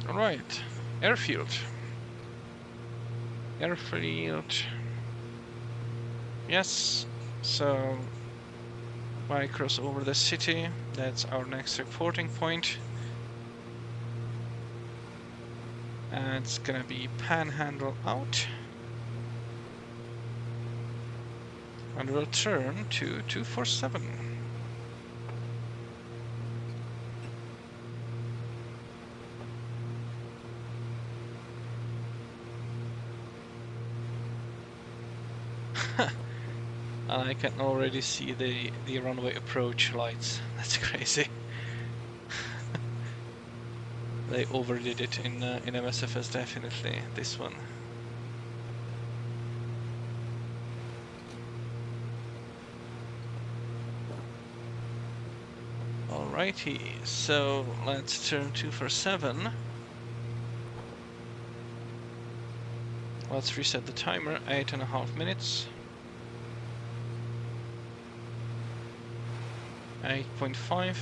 Alright, airfield. Airfield. Yes, so I cross over the city. That's our next reporting point. And it's gonna be Panhandle out. And we'll turn to 247. I can already see the runway approach lights. That's crazy. They overdid it in MSFS, definitely, this one. Alrighty, so let's turn 247. Let's reset the timer, 8.5 minutes. 8.5.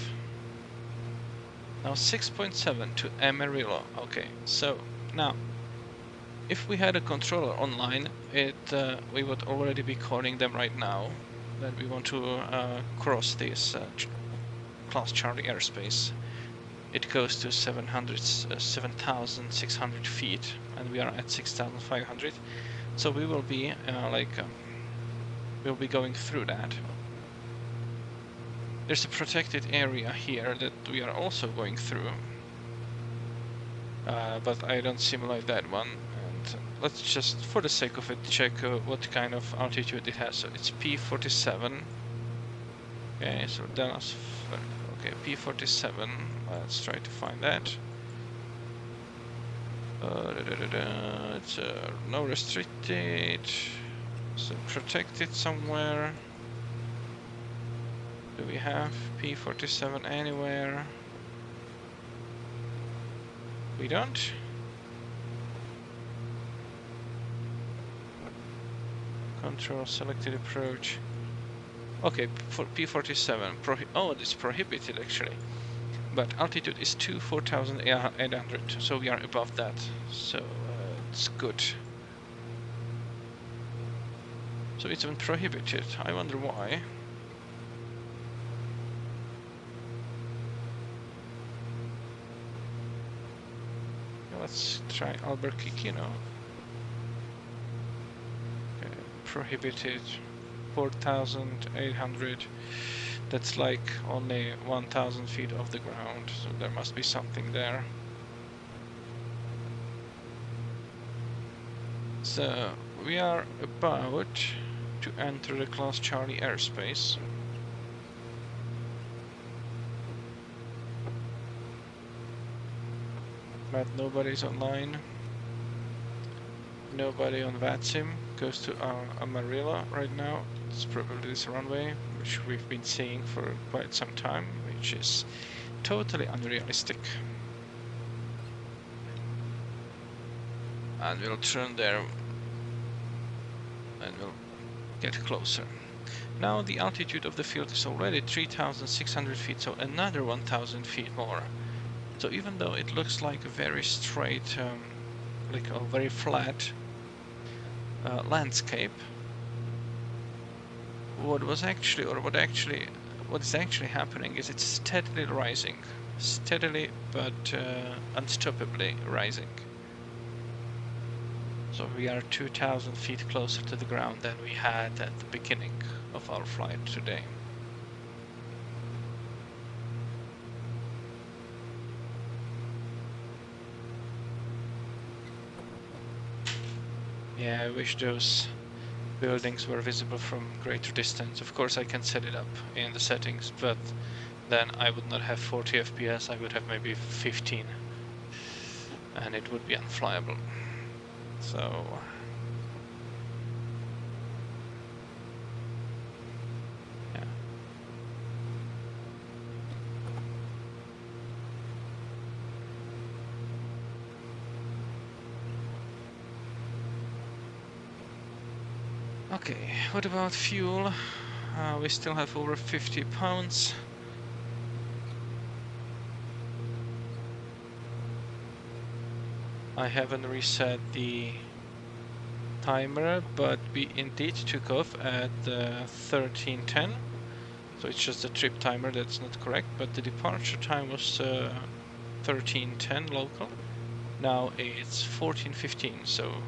Now 6.7 to Amarillo. Okay, so now if we had a controller online, we would already be calling them right now that we want to cross this Class Charlie airspace. It goes to 7,600 feet, and we are at 6,500. So we will be we'll be going through that. There's a protected area here that we are also going through, but I don't simulate that one. And let's just, for the sake of it, check what kind of altitude it has. So it's P47. Okay, so Dallas. Okay, P47. Let's try to find that. It's no restricted. So protected somewhere. Do we have P47 anywhere? We don't. Control selected approach. Okay, for P47. Oh, it's prohibited actually. But altitude is 4,800, so we are above that. So it's good. So it's been prohibited. I wonder why. Let's try Albuquerque now. Okay, prohibited 4,800. That's like only 1,000 feet off the ground, so there must be something there. So we are about to enter the Class Charlie airspace. But nobody's online. Nobody on VATSIM. Goes to Amarillo right now. It's probably this runway, which we've been seeing for quite some time, which is totally unrealistic. And we'll turn there and we'll get closer. Now the altitude of the field is already 3,600 feet, so another 1,000 feet more. So even though it looks like a very straight, like a very flat landscape, what is actually happening is it's steadily rising, steadily but unstoppably rising. So we are 2,000 feet closer to the ground than we had at the beginning of our flight today. Yeah, I wish those buildings were visible from greater distance. Of course I can set it up in the settings, but then I would not have 40 FPS, I would have maybe 15, and it would be unflyable. So yeah. Okay, what about fuel? We still have over 50 pounds. I haven't reset the timer, but we indeed took off at 13:10. So it's just the trip timer that's not correct, but the departure time was 13:10 local. Now it's 14:15, so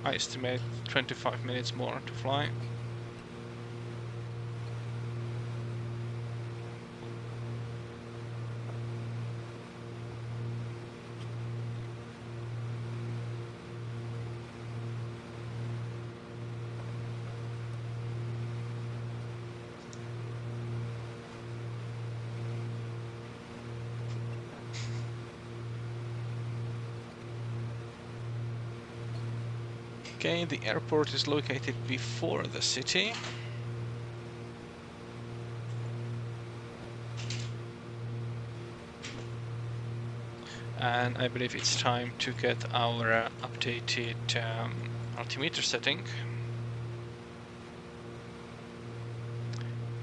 I estimate 25 minutes more to fly. Okay, the airport is located before the city. And I believe it's time to get our updated altimeter setting.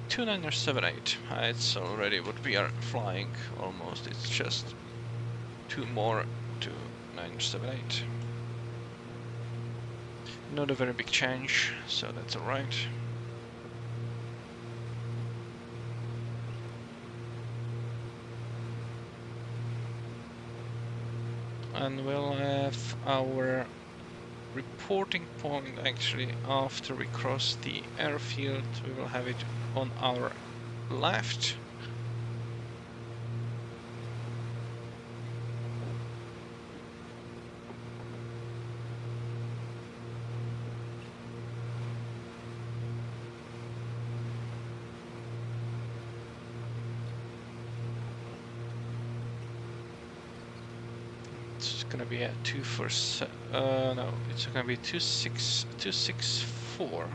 2978, it's already what we are flying almost, it's just 2 more to 978. Not a very big change, so that's alright. And we'll have our reporting point actually after we cross the airfield. We will have it on our left. It's gonna be a 247. No, it's gonna be 264.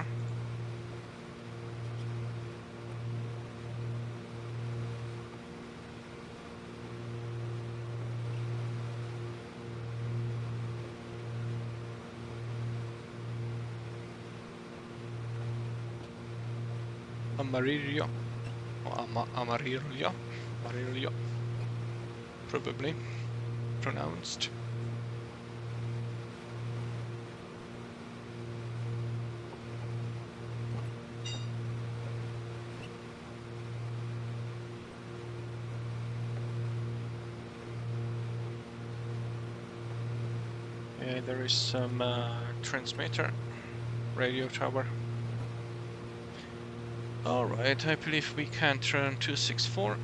Amarillo. Amarillo. Amarillo. Probably pronounced. Yeah, there is some transmitter, radio tower. Alright, I believe we can turn 264.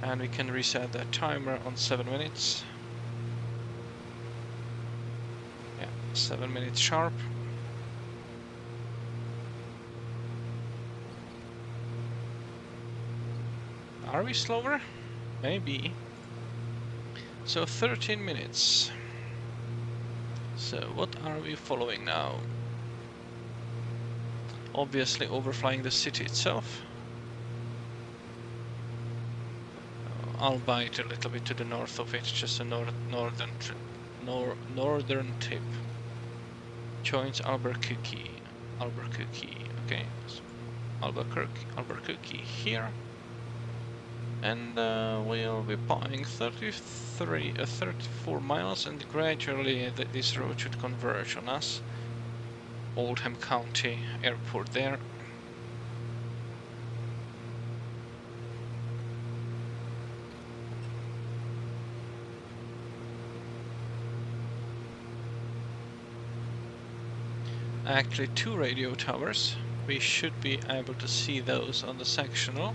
And we can reset that timer on 7 minutes. Yeah, 7 minutes sharp. Are we slower? Maybe. So 13 minutes. So what are we following now? Obviously overflying the city itself. I'll bite a little bit to the north of it, just a northern tip. Joins Albuquerque. Okay. So Albuquerque here. and we'll be buying 34 miles, and gradually this road should converge on us. Oldham County Airport there. Actually, 2 radio towers. We should be able to see those on the sectional.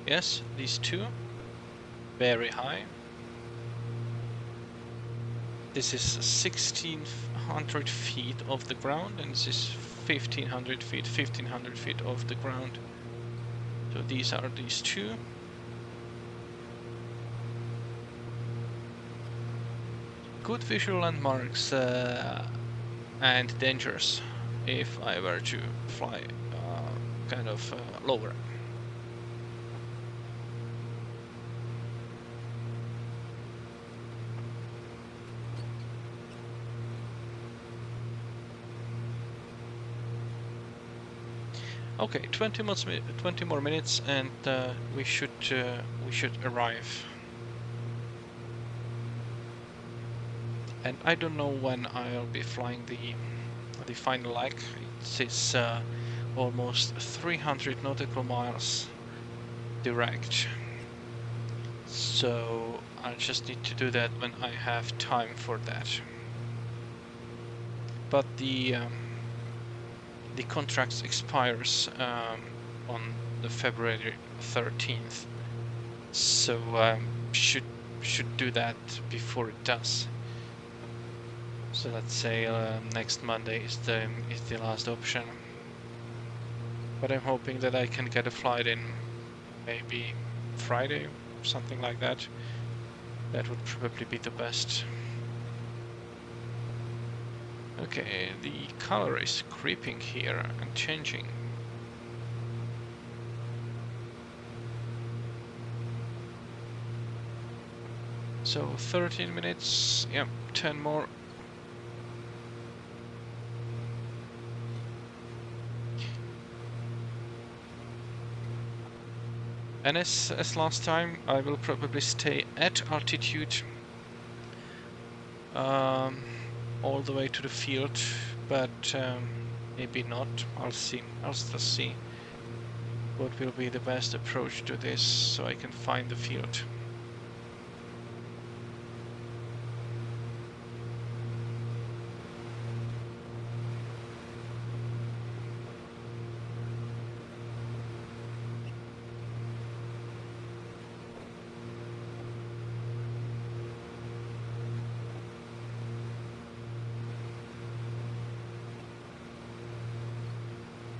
Yes, these 2. Very high. This is 1600 feet off the ground, and this is 1500 feet off the ground. So these are these 2. Good visual landmarks and dangers if I were to fly kind of lower. Okay, 20 more minutes, and we should arrive. And I don't know when I'll be flying the final leg. It's almost 300 nautical miles direct. So I just need to do that when I have time for that. But the contract expires on the February 13th, so should do that before it does. So let's say next Monday is the last option. But I'm hoping that I can get a flight in maybe Friday, something like that. That would probably be the best. Okay, the color is creeping here and changing. So 13 minutes, yeah, 10 more. And as last time, I will probably stay at altitude all the way to the field, but maybe not. I'll see. I'll still see what will be the best approach to this so I can find the field.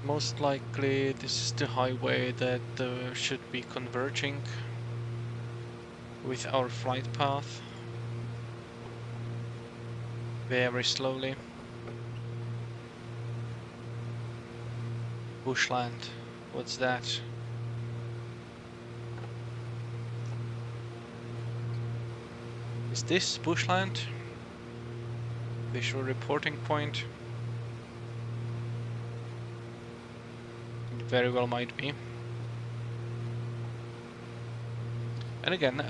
Most likely this is the highway that should be converging with our flight path very slowly. Bushland, what's that? Is this bushland? Visual reporting point. Very well might be. And again,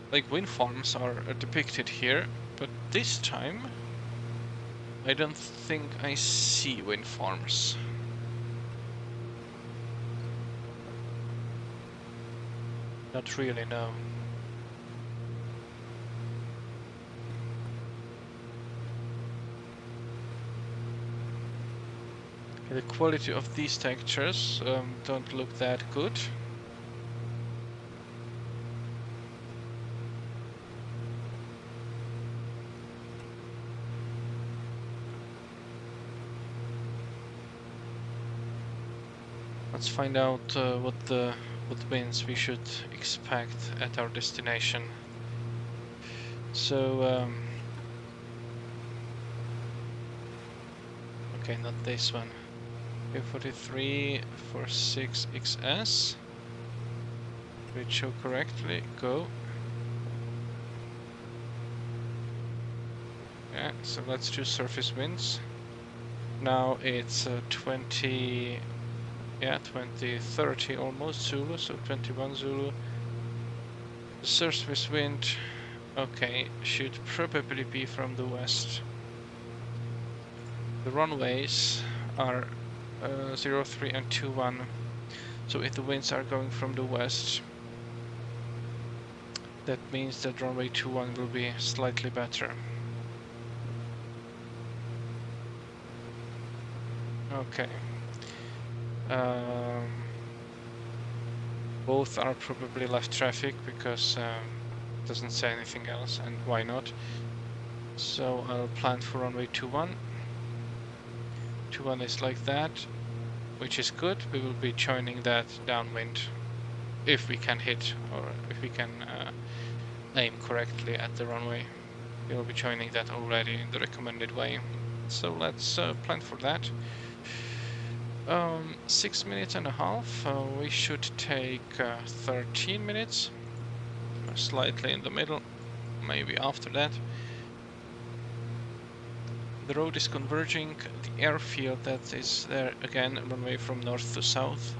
like wind farms are depicted here, but this time I don't think I see wind farms. Not really, no. The quality of these textures don't look that good. Let's find out what winds we should expect at our destination. So okay, not this one. OK43-46XS. Did it show correctly? Go. Yeah, so let's do surface winds. Now it's 20. yeah, 2030 almost Zulu, so 21 Zulu. The surface wind, okay, should probably be from the west. The runways are 03 and 21, so if the winds are going from the west, that means that runway 21 will be slightly better. Okay. Both are probably left traffic because it doesn't say anything else, and why not? So I'll plan for runway 21. 21 is like that, which is good. We will be joining that downwind if we can hit, or if we can aim correctly at the runway. We will be joining that already in the recommended way. So let's plan for that. 6 minutes and a half. We should take 13 minutes, slightly in the middle, maybe after that. The road is converging. The airfield that is there again, runway from north to south.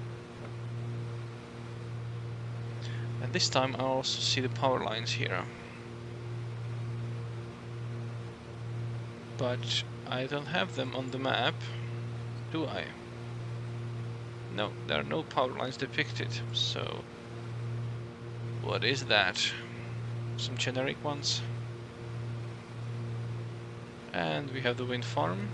And this time I also see the power lines here. But I don't have them on the map, do I? No, there are no power lines depicted, so what is that? Some generic ones. And we have the wind farm.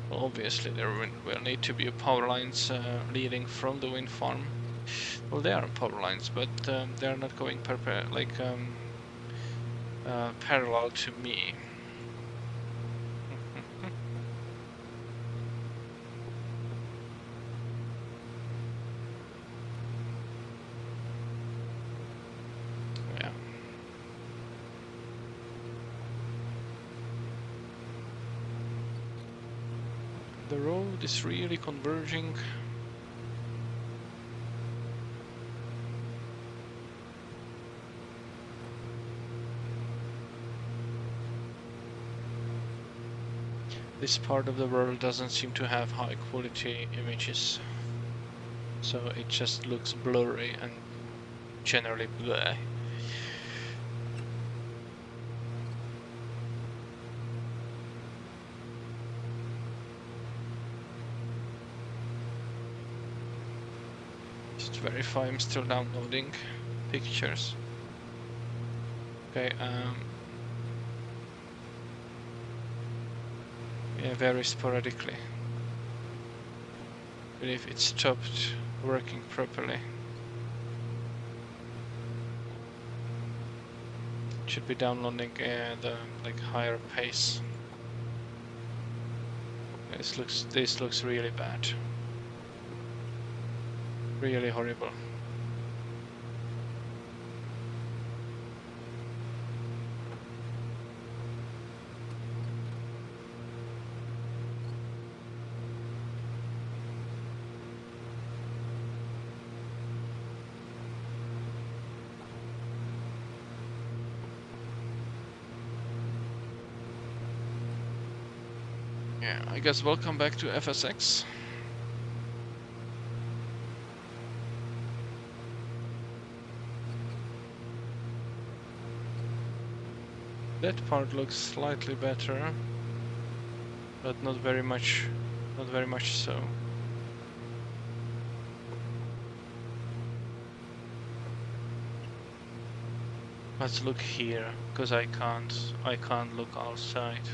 Well, obviously there will need to be power lines leading from the wind farm. Well, they are power lines, but they are not going parallel to me. Yeah. The road is really converging. This part of the world doesn't seem to have high quality images, so it just looks blurry and generally bleh. Just verify I'm still downloading pictures. Okay, yeah, very sporadically. I believe it stopped working properly. It should be downloading at like higher pace. This looks really bad. Really horrible. Yeah, I guess welcome back to FSX. That part looks slightly better, but not very much so. Let's look here, because I can't look outside.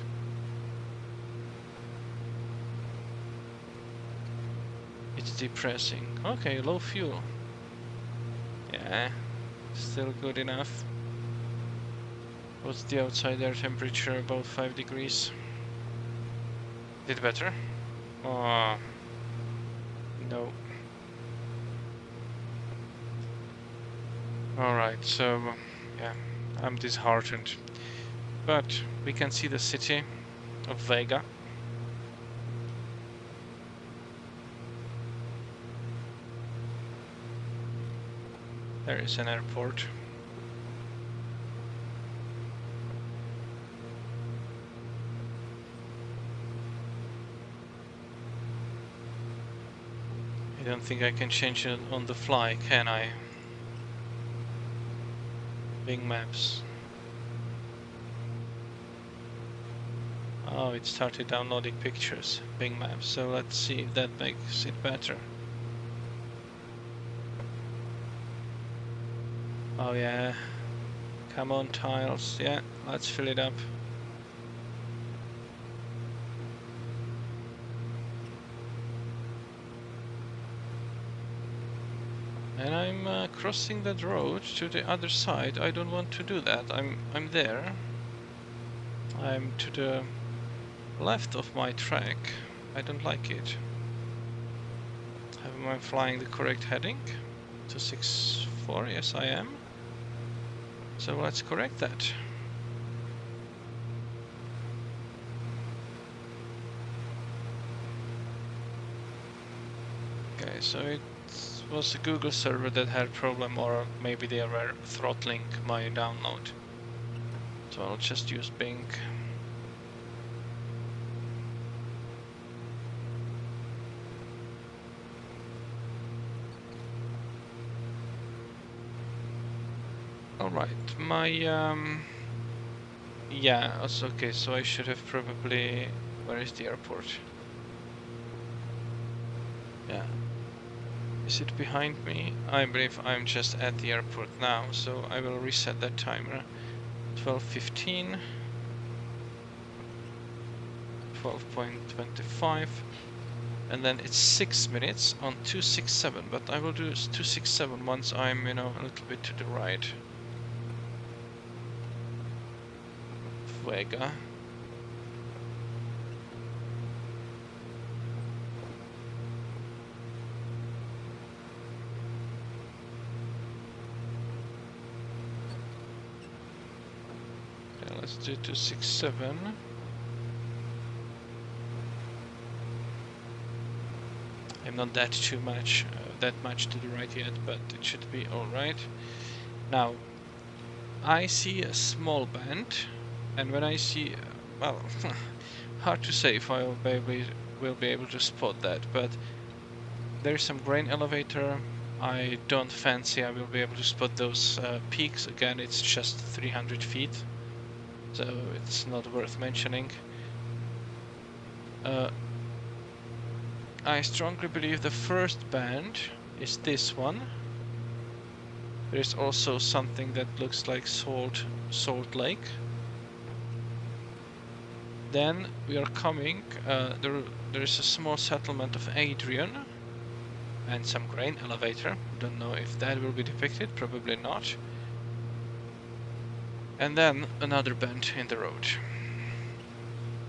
It's depressing. Okay, low fuel. Yeah, still good enough. What's the outside air temperature? About 5 degrees. Did better? Oh, no. Alright, so yeah, I'm disheartened. But we can see the city of Vega. There is an airport. don't think I can change it on the fly, can I? Bing Maps. Oh, it started downloading pictures. Bing Maps. So let's see if that makes it better. Oh yeah. Come on, tiles. Yeah, let's fill it up. And I'm crossing that road to the other side. I don't want to do that. I'm there. I'm to the left of my track. I don't like it. Am I flying the correct heading? 264, yes I am. So let's correct that. Okay, so it was a Google server that had a problem, or maybe they were throttling my download. So I'll just use Bing. Alright, my yeah, it's okay, so I should have probably... Where is the airport? Yeah. Is it behind me? I believe I'm just at the airport now, so I will reset that timer. 12:15, 12.25, and then it's 6 minutes on 267, but I will do 267 once I'm, you know, a little bit to the right. Vega. Okay, let's do 267. I'm not that much to the right yet, but it should be all right. Now, I see a small bend, and when I see, well, hard to say if I will be able to spot that, but there is some grain elevator. I don't fancy I will be able to spot those peaks. Again, it's just 300 feet, so it's not worth mentioning. I strongly believe the first band is this one. There is also something that looks like Salt Lake. Then we are coming, there is a small settlement of Adrian and some grain elevator. Don't know if that will be depicted, probably not. And then another bend in the road.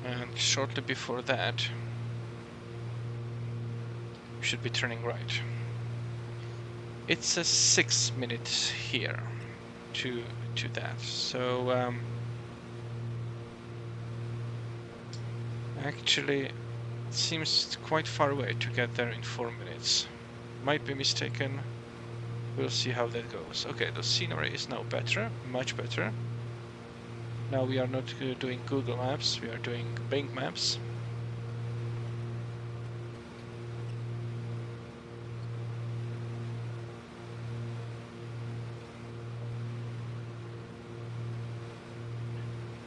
And shortly before that, we should be turning right. It's a 6 minutes here to that. So actually, it seems quite far away to get there in 4 minutes. Might be mistaken. We'll see how that goes. Okay, the scenery is now better, much better. Now we are not doing Google Maps, we are doing Bing Maps.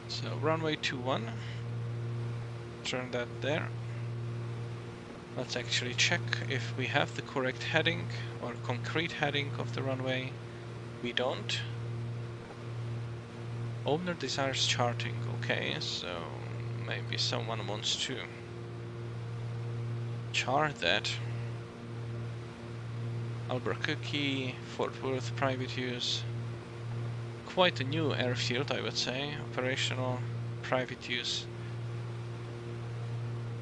So runway 21, turn that there. Let's actually check if we have the correct heading or concrete heading of the runway. We don't. Owner desires charting. Okay, so maybe someone wants to chart that. Albuquerque, Fort Worth, private use. Quite a new airfield, I would say. Operational, private use.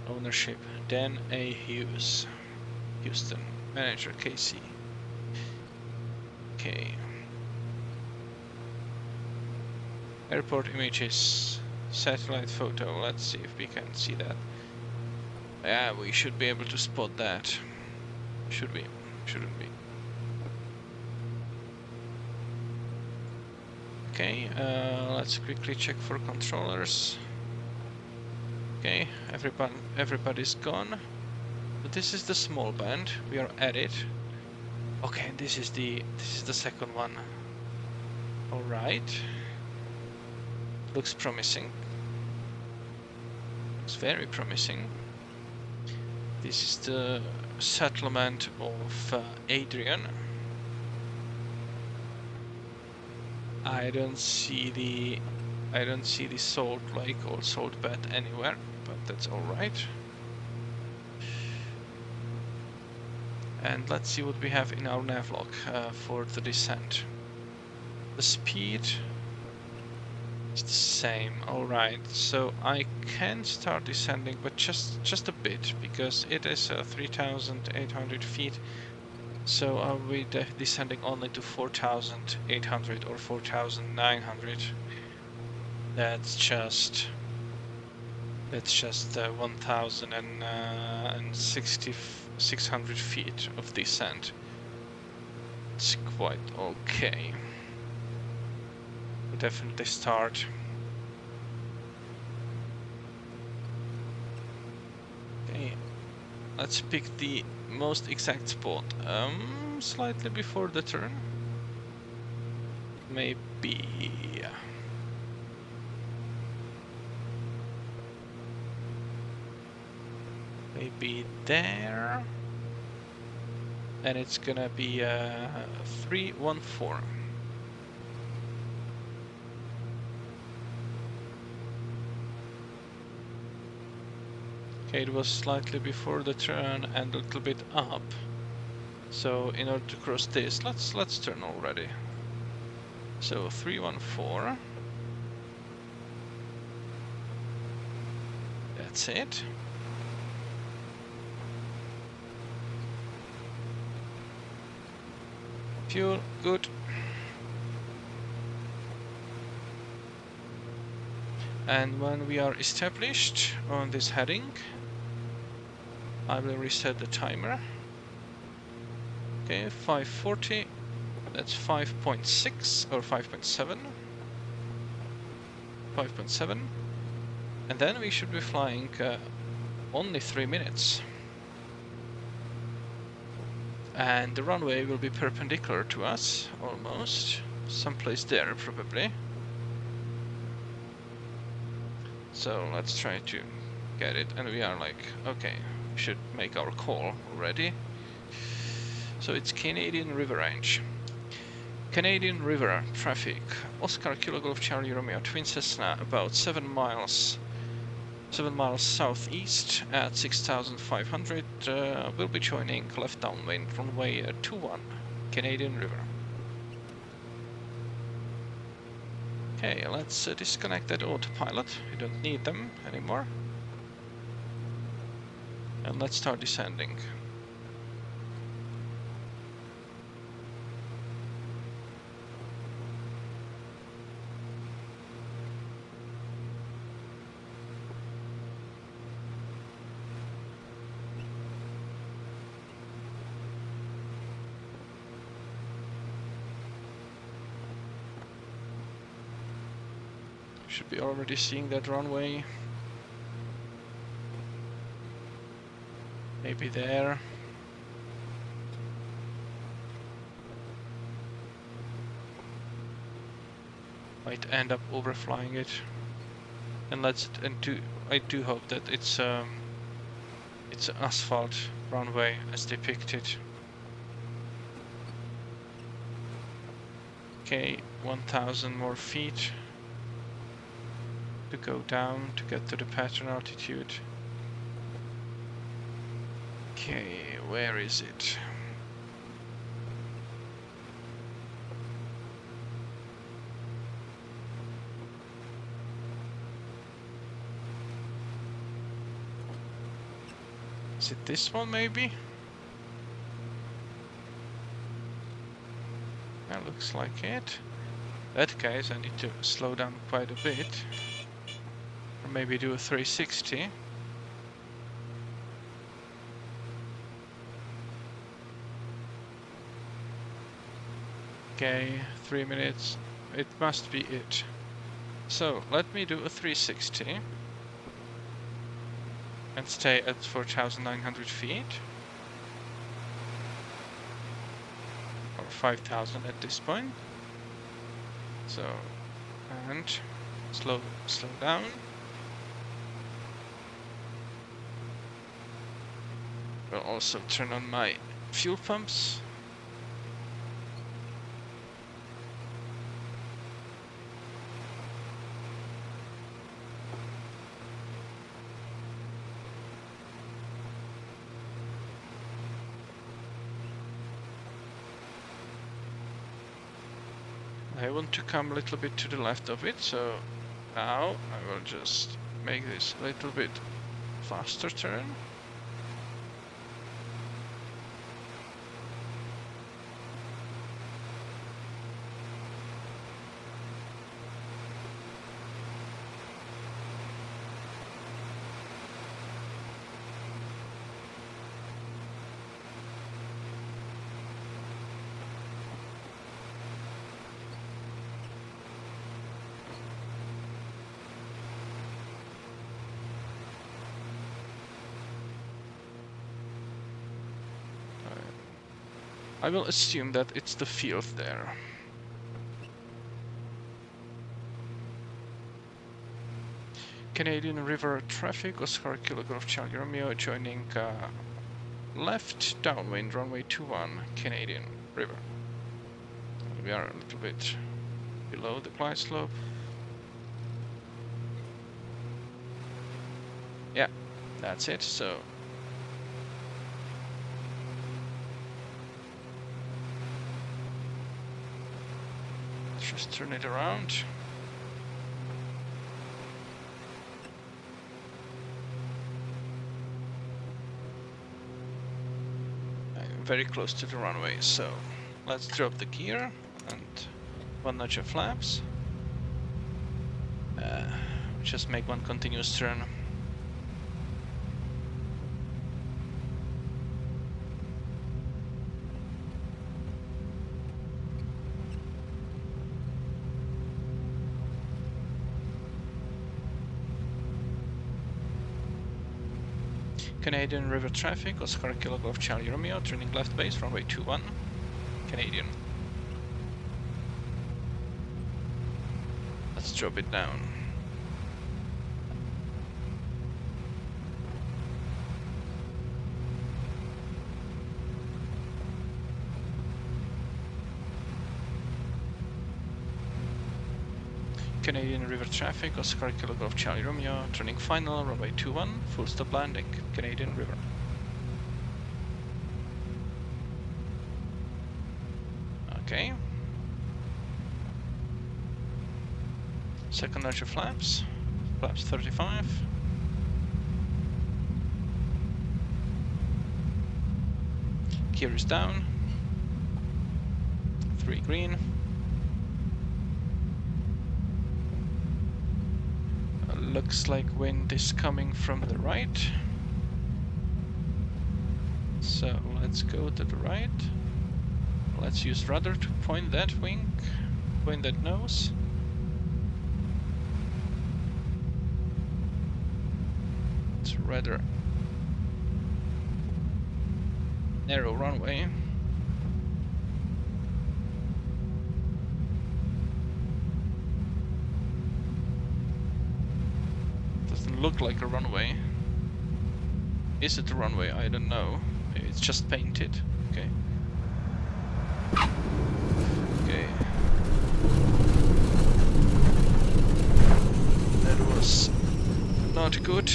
Ownership, Dan A. Hughes. Houston, manager, KC. Okay. Airport images, satellite photo. Let's see if we can see that. Yeah, we should be able to spot that. Should we? Shouldn't we? Okay, let's quickly check for controllers. Okay, everybody's gone. But this is the small band. We are at it. Okay, this is the second one. All right. Looks promising. Looks very promising. This is the settlement of Adrian. I don't see the salt lake or salt bed anywhere, but that's all right. And let's see what we have in our navlog for the descent. The speed is the same. All right, so I can start descending, but just a bit, because it is 3,800 feet. So are we descending only to 4,800 or 4,900? That's just 1,600 feet of descent. It's quite okay. We'll definitely start. Okay, let's pick the most exact spot. Slightly before the turn. Maybe. Maybe there. And it's gonna be 314. Okay, it was slightly before the turn and a little bit up. So in order to cross this, let's turn already. So 314. That's it. Fuel, good. And when we are established on this heading, I will reset the timer. Okay, 540. That's 5.6 or 5.7. 5.7. And then we should be flying only 3 minutes. And the runway will be perpendicular to us, almost. Someplace there, probably. So let's try to get it. And we are like, okay, we should make our call already. So it's Canadian River Range. Canadian River traffic. Oscar Kilo Golf Charlie Romeo Twin Cessna about 7 miles southeast at 6,500. We'll be joining left downwind runway 21, Canadian River. Okay, let's disconnect that autopilot. We don't need them anymore. And let's start descending. Should be already seeing that runway. Maybe there. Might end up overflying it. And I do hope that it's an asphalt runway as depicted. Okay, 1,000 more feet to go down to get to the pattern altitude. Okay, where is it? Is it this one maybe? That looks like it. In that case I need to slow down quite a bit. Or maybe do a 360. Okay, 3 minutes. It must be it. So let me do a 360. and stay at 4,900 feet. Or 5,000 at this point. So, and slow down. Will also turn on my fuel pumps. I want to come a little bit to the left of it, so now I will just make this a little bit faster turn. I will assume that it's the field there. Canadian River traffic, Oscar Kilo Golf Charlie Romeo joining left downwind runway 21, Canadian River. We are a little bit below the glide slope. Yeah, that's it, so just turn it around. I'm very close to the runway, so let's drop the gear and one notch of flaps. Just make one continuous turn. Canadian River traffic, Oscar Kilo Golf Charlie Romeo, turning left base, runway 21, Canadian. Let's drop it down. Canadian River traffic, Oscar Kilo Golf Charlie Romeo, turning final, runway 21, full stop landing, Canadian River. Okay. Second notch of flaps, flaps 35. Gear is down, 3 green. Looks like wind is coming from the right. So let's go to the right. Let's use rudder to point that wing, point that nose. It's a rather narrow runway. Look like a runway. Is it a runway? I don't know. Maybe it's just painted. Okay. Okay. That was not good.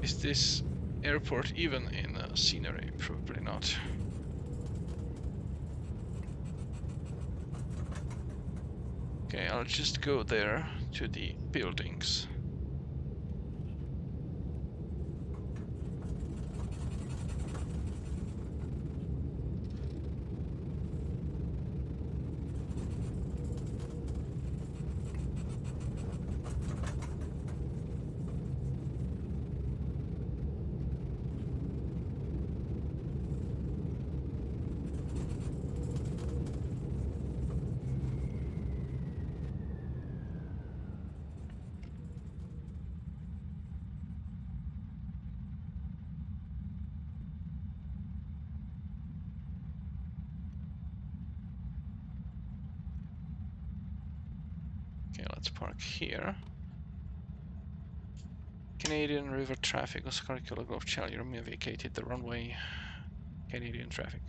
Is this airport even in scenery? Probably not. Okay, I'll just go there to the buildings. Okay, let's park here. Canadian River traffic, Oscar Kilo Golf Charlie Romeo vacated the runway. Canadian traffic.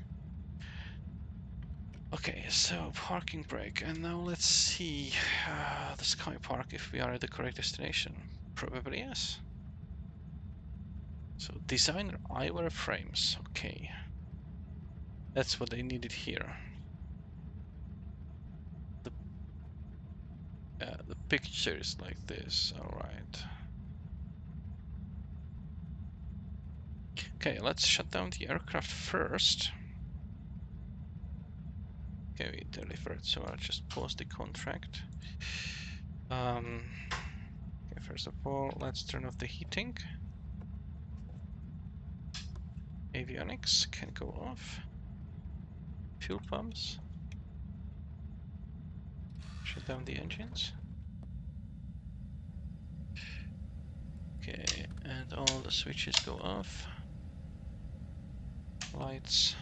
Okay, so parking brake, and now let's see the Skypark if we are at the correct destination. Probably yes. So designer eyewear frames, okay. That's what they needed here. The picture is like this, alright. Okay, let's shut down the aircraft first. Okay, we delivered, so I'll just pause the contract. Okay, first of all, let's turn off the heating. Avionics can go off. Fuel pumps. Shut down the engines. Okay, and all the switches go off. Lights,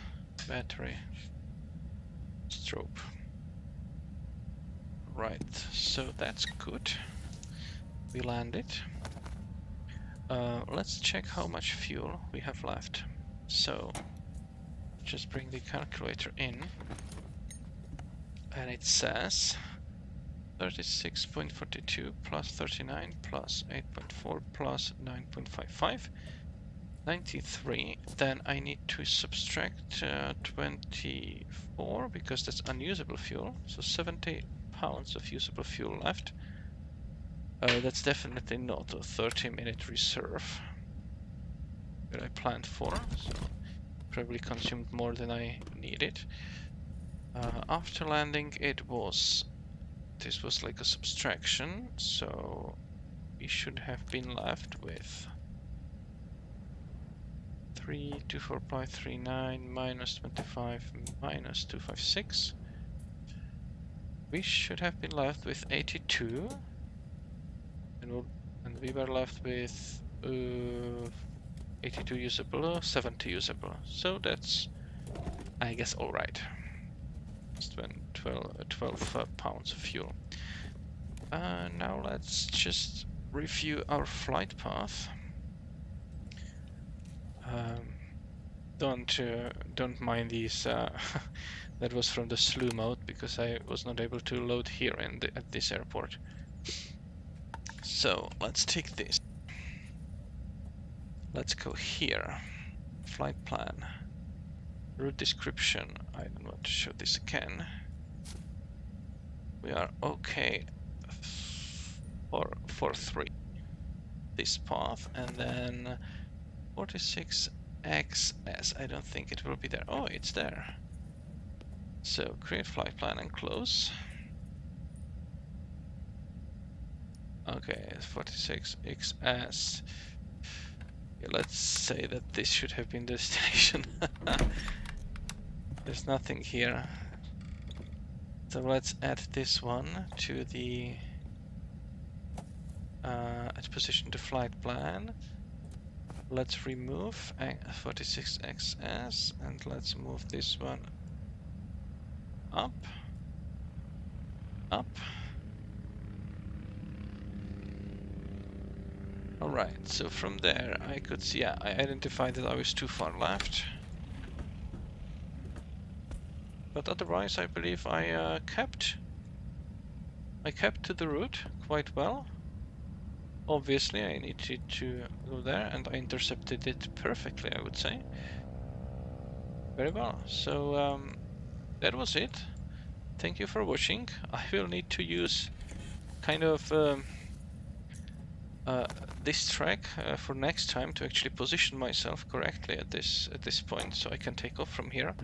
battery, strobe. Right, so that's good. We landed. Let's check how much fuel we have left. So, just bring the calculator in. And it says 36.42 plus 39 plus 8.4 plus 9.55. 93. Then I need to subtract 24 because that's unusable fuel. So 70 pounds of usable fuel left. That's definitely not a 30-minute reserve that I planned for, so probably consumed more than I needed. After landing, this was like a subtraction, so we should have been left with 324.39 minus 25 minus 256. We should have been left with 82. And we were left with 82 usable, 70 usable. So that's, I guess, all right. Just 12 pounds of fuel. Now let's just review our flight path. Don't mind these. That was from the slew mode because I was not able to load here at this airport. So let's take this. Let's go here. Flight plan. Route description. I don't want to show this again. We are okay for 3. This path, and then 46XS. I don't think it will be there. Oh, it's there. So create flight plan and close. Okay, 46XS. Yeah, let's say that this should have been the destination. There's nothing here. So let's add this one to the at position to flight plan. Let's remove 46XS and let's move this one up. Alright, so from there I could see, yeah, I identified that I was too far left. But otherwise I believe I kept to the route quite well. Obviously I needed to go there and I intercepted it perfectly, I would say. Very well, so that was it. Thank you for watching. I will need to use kind of this track for next time to actually position myself correctly at this point, so I can take off from here.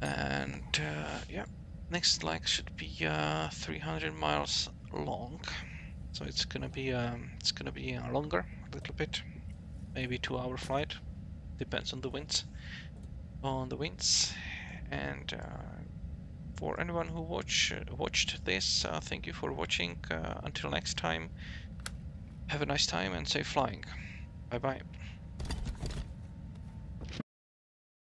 And yeah, next leg should be 300 miles long, so it's gonna be longer a little bit, maybe 2-hour flight, depends on the winds. And for anyone who watched this, thank you for watching. Until next time, have a nice time and safe flying. Bye bye.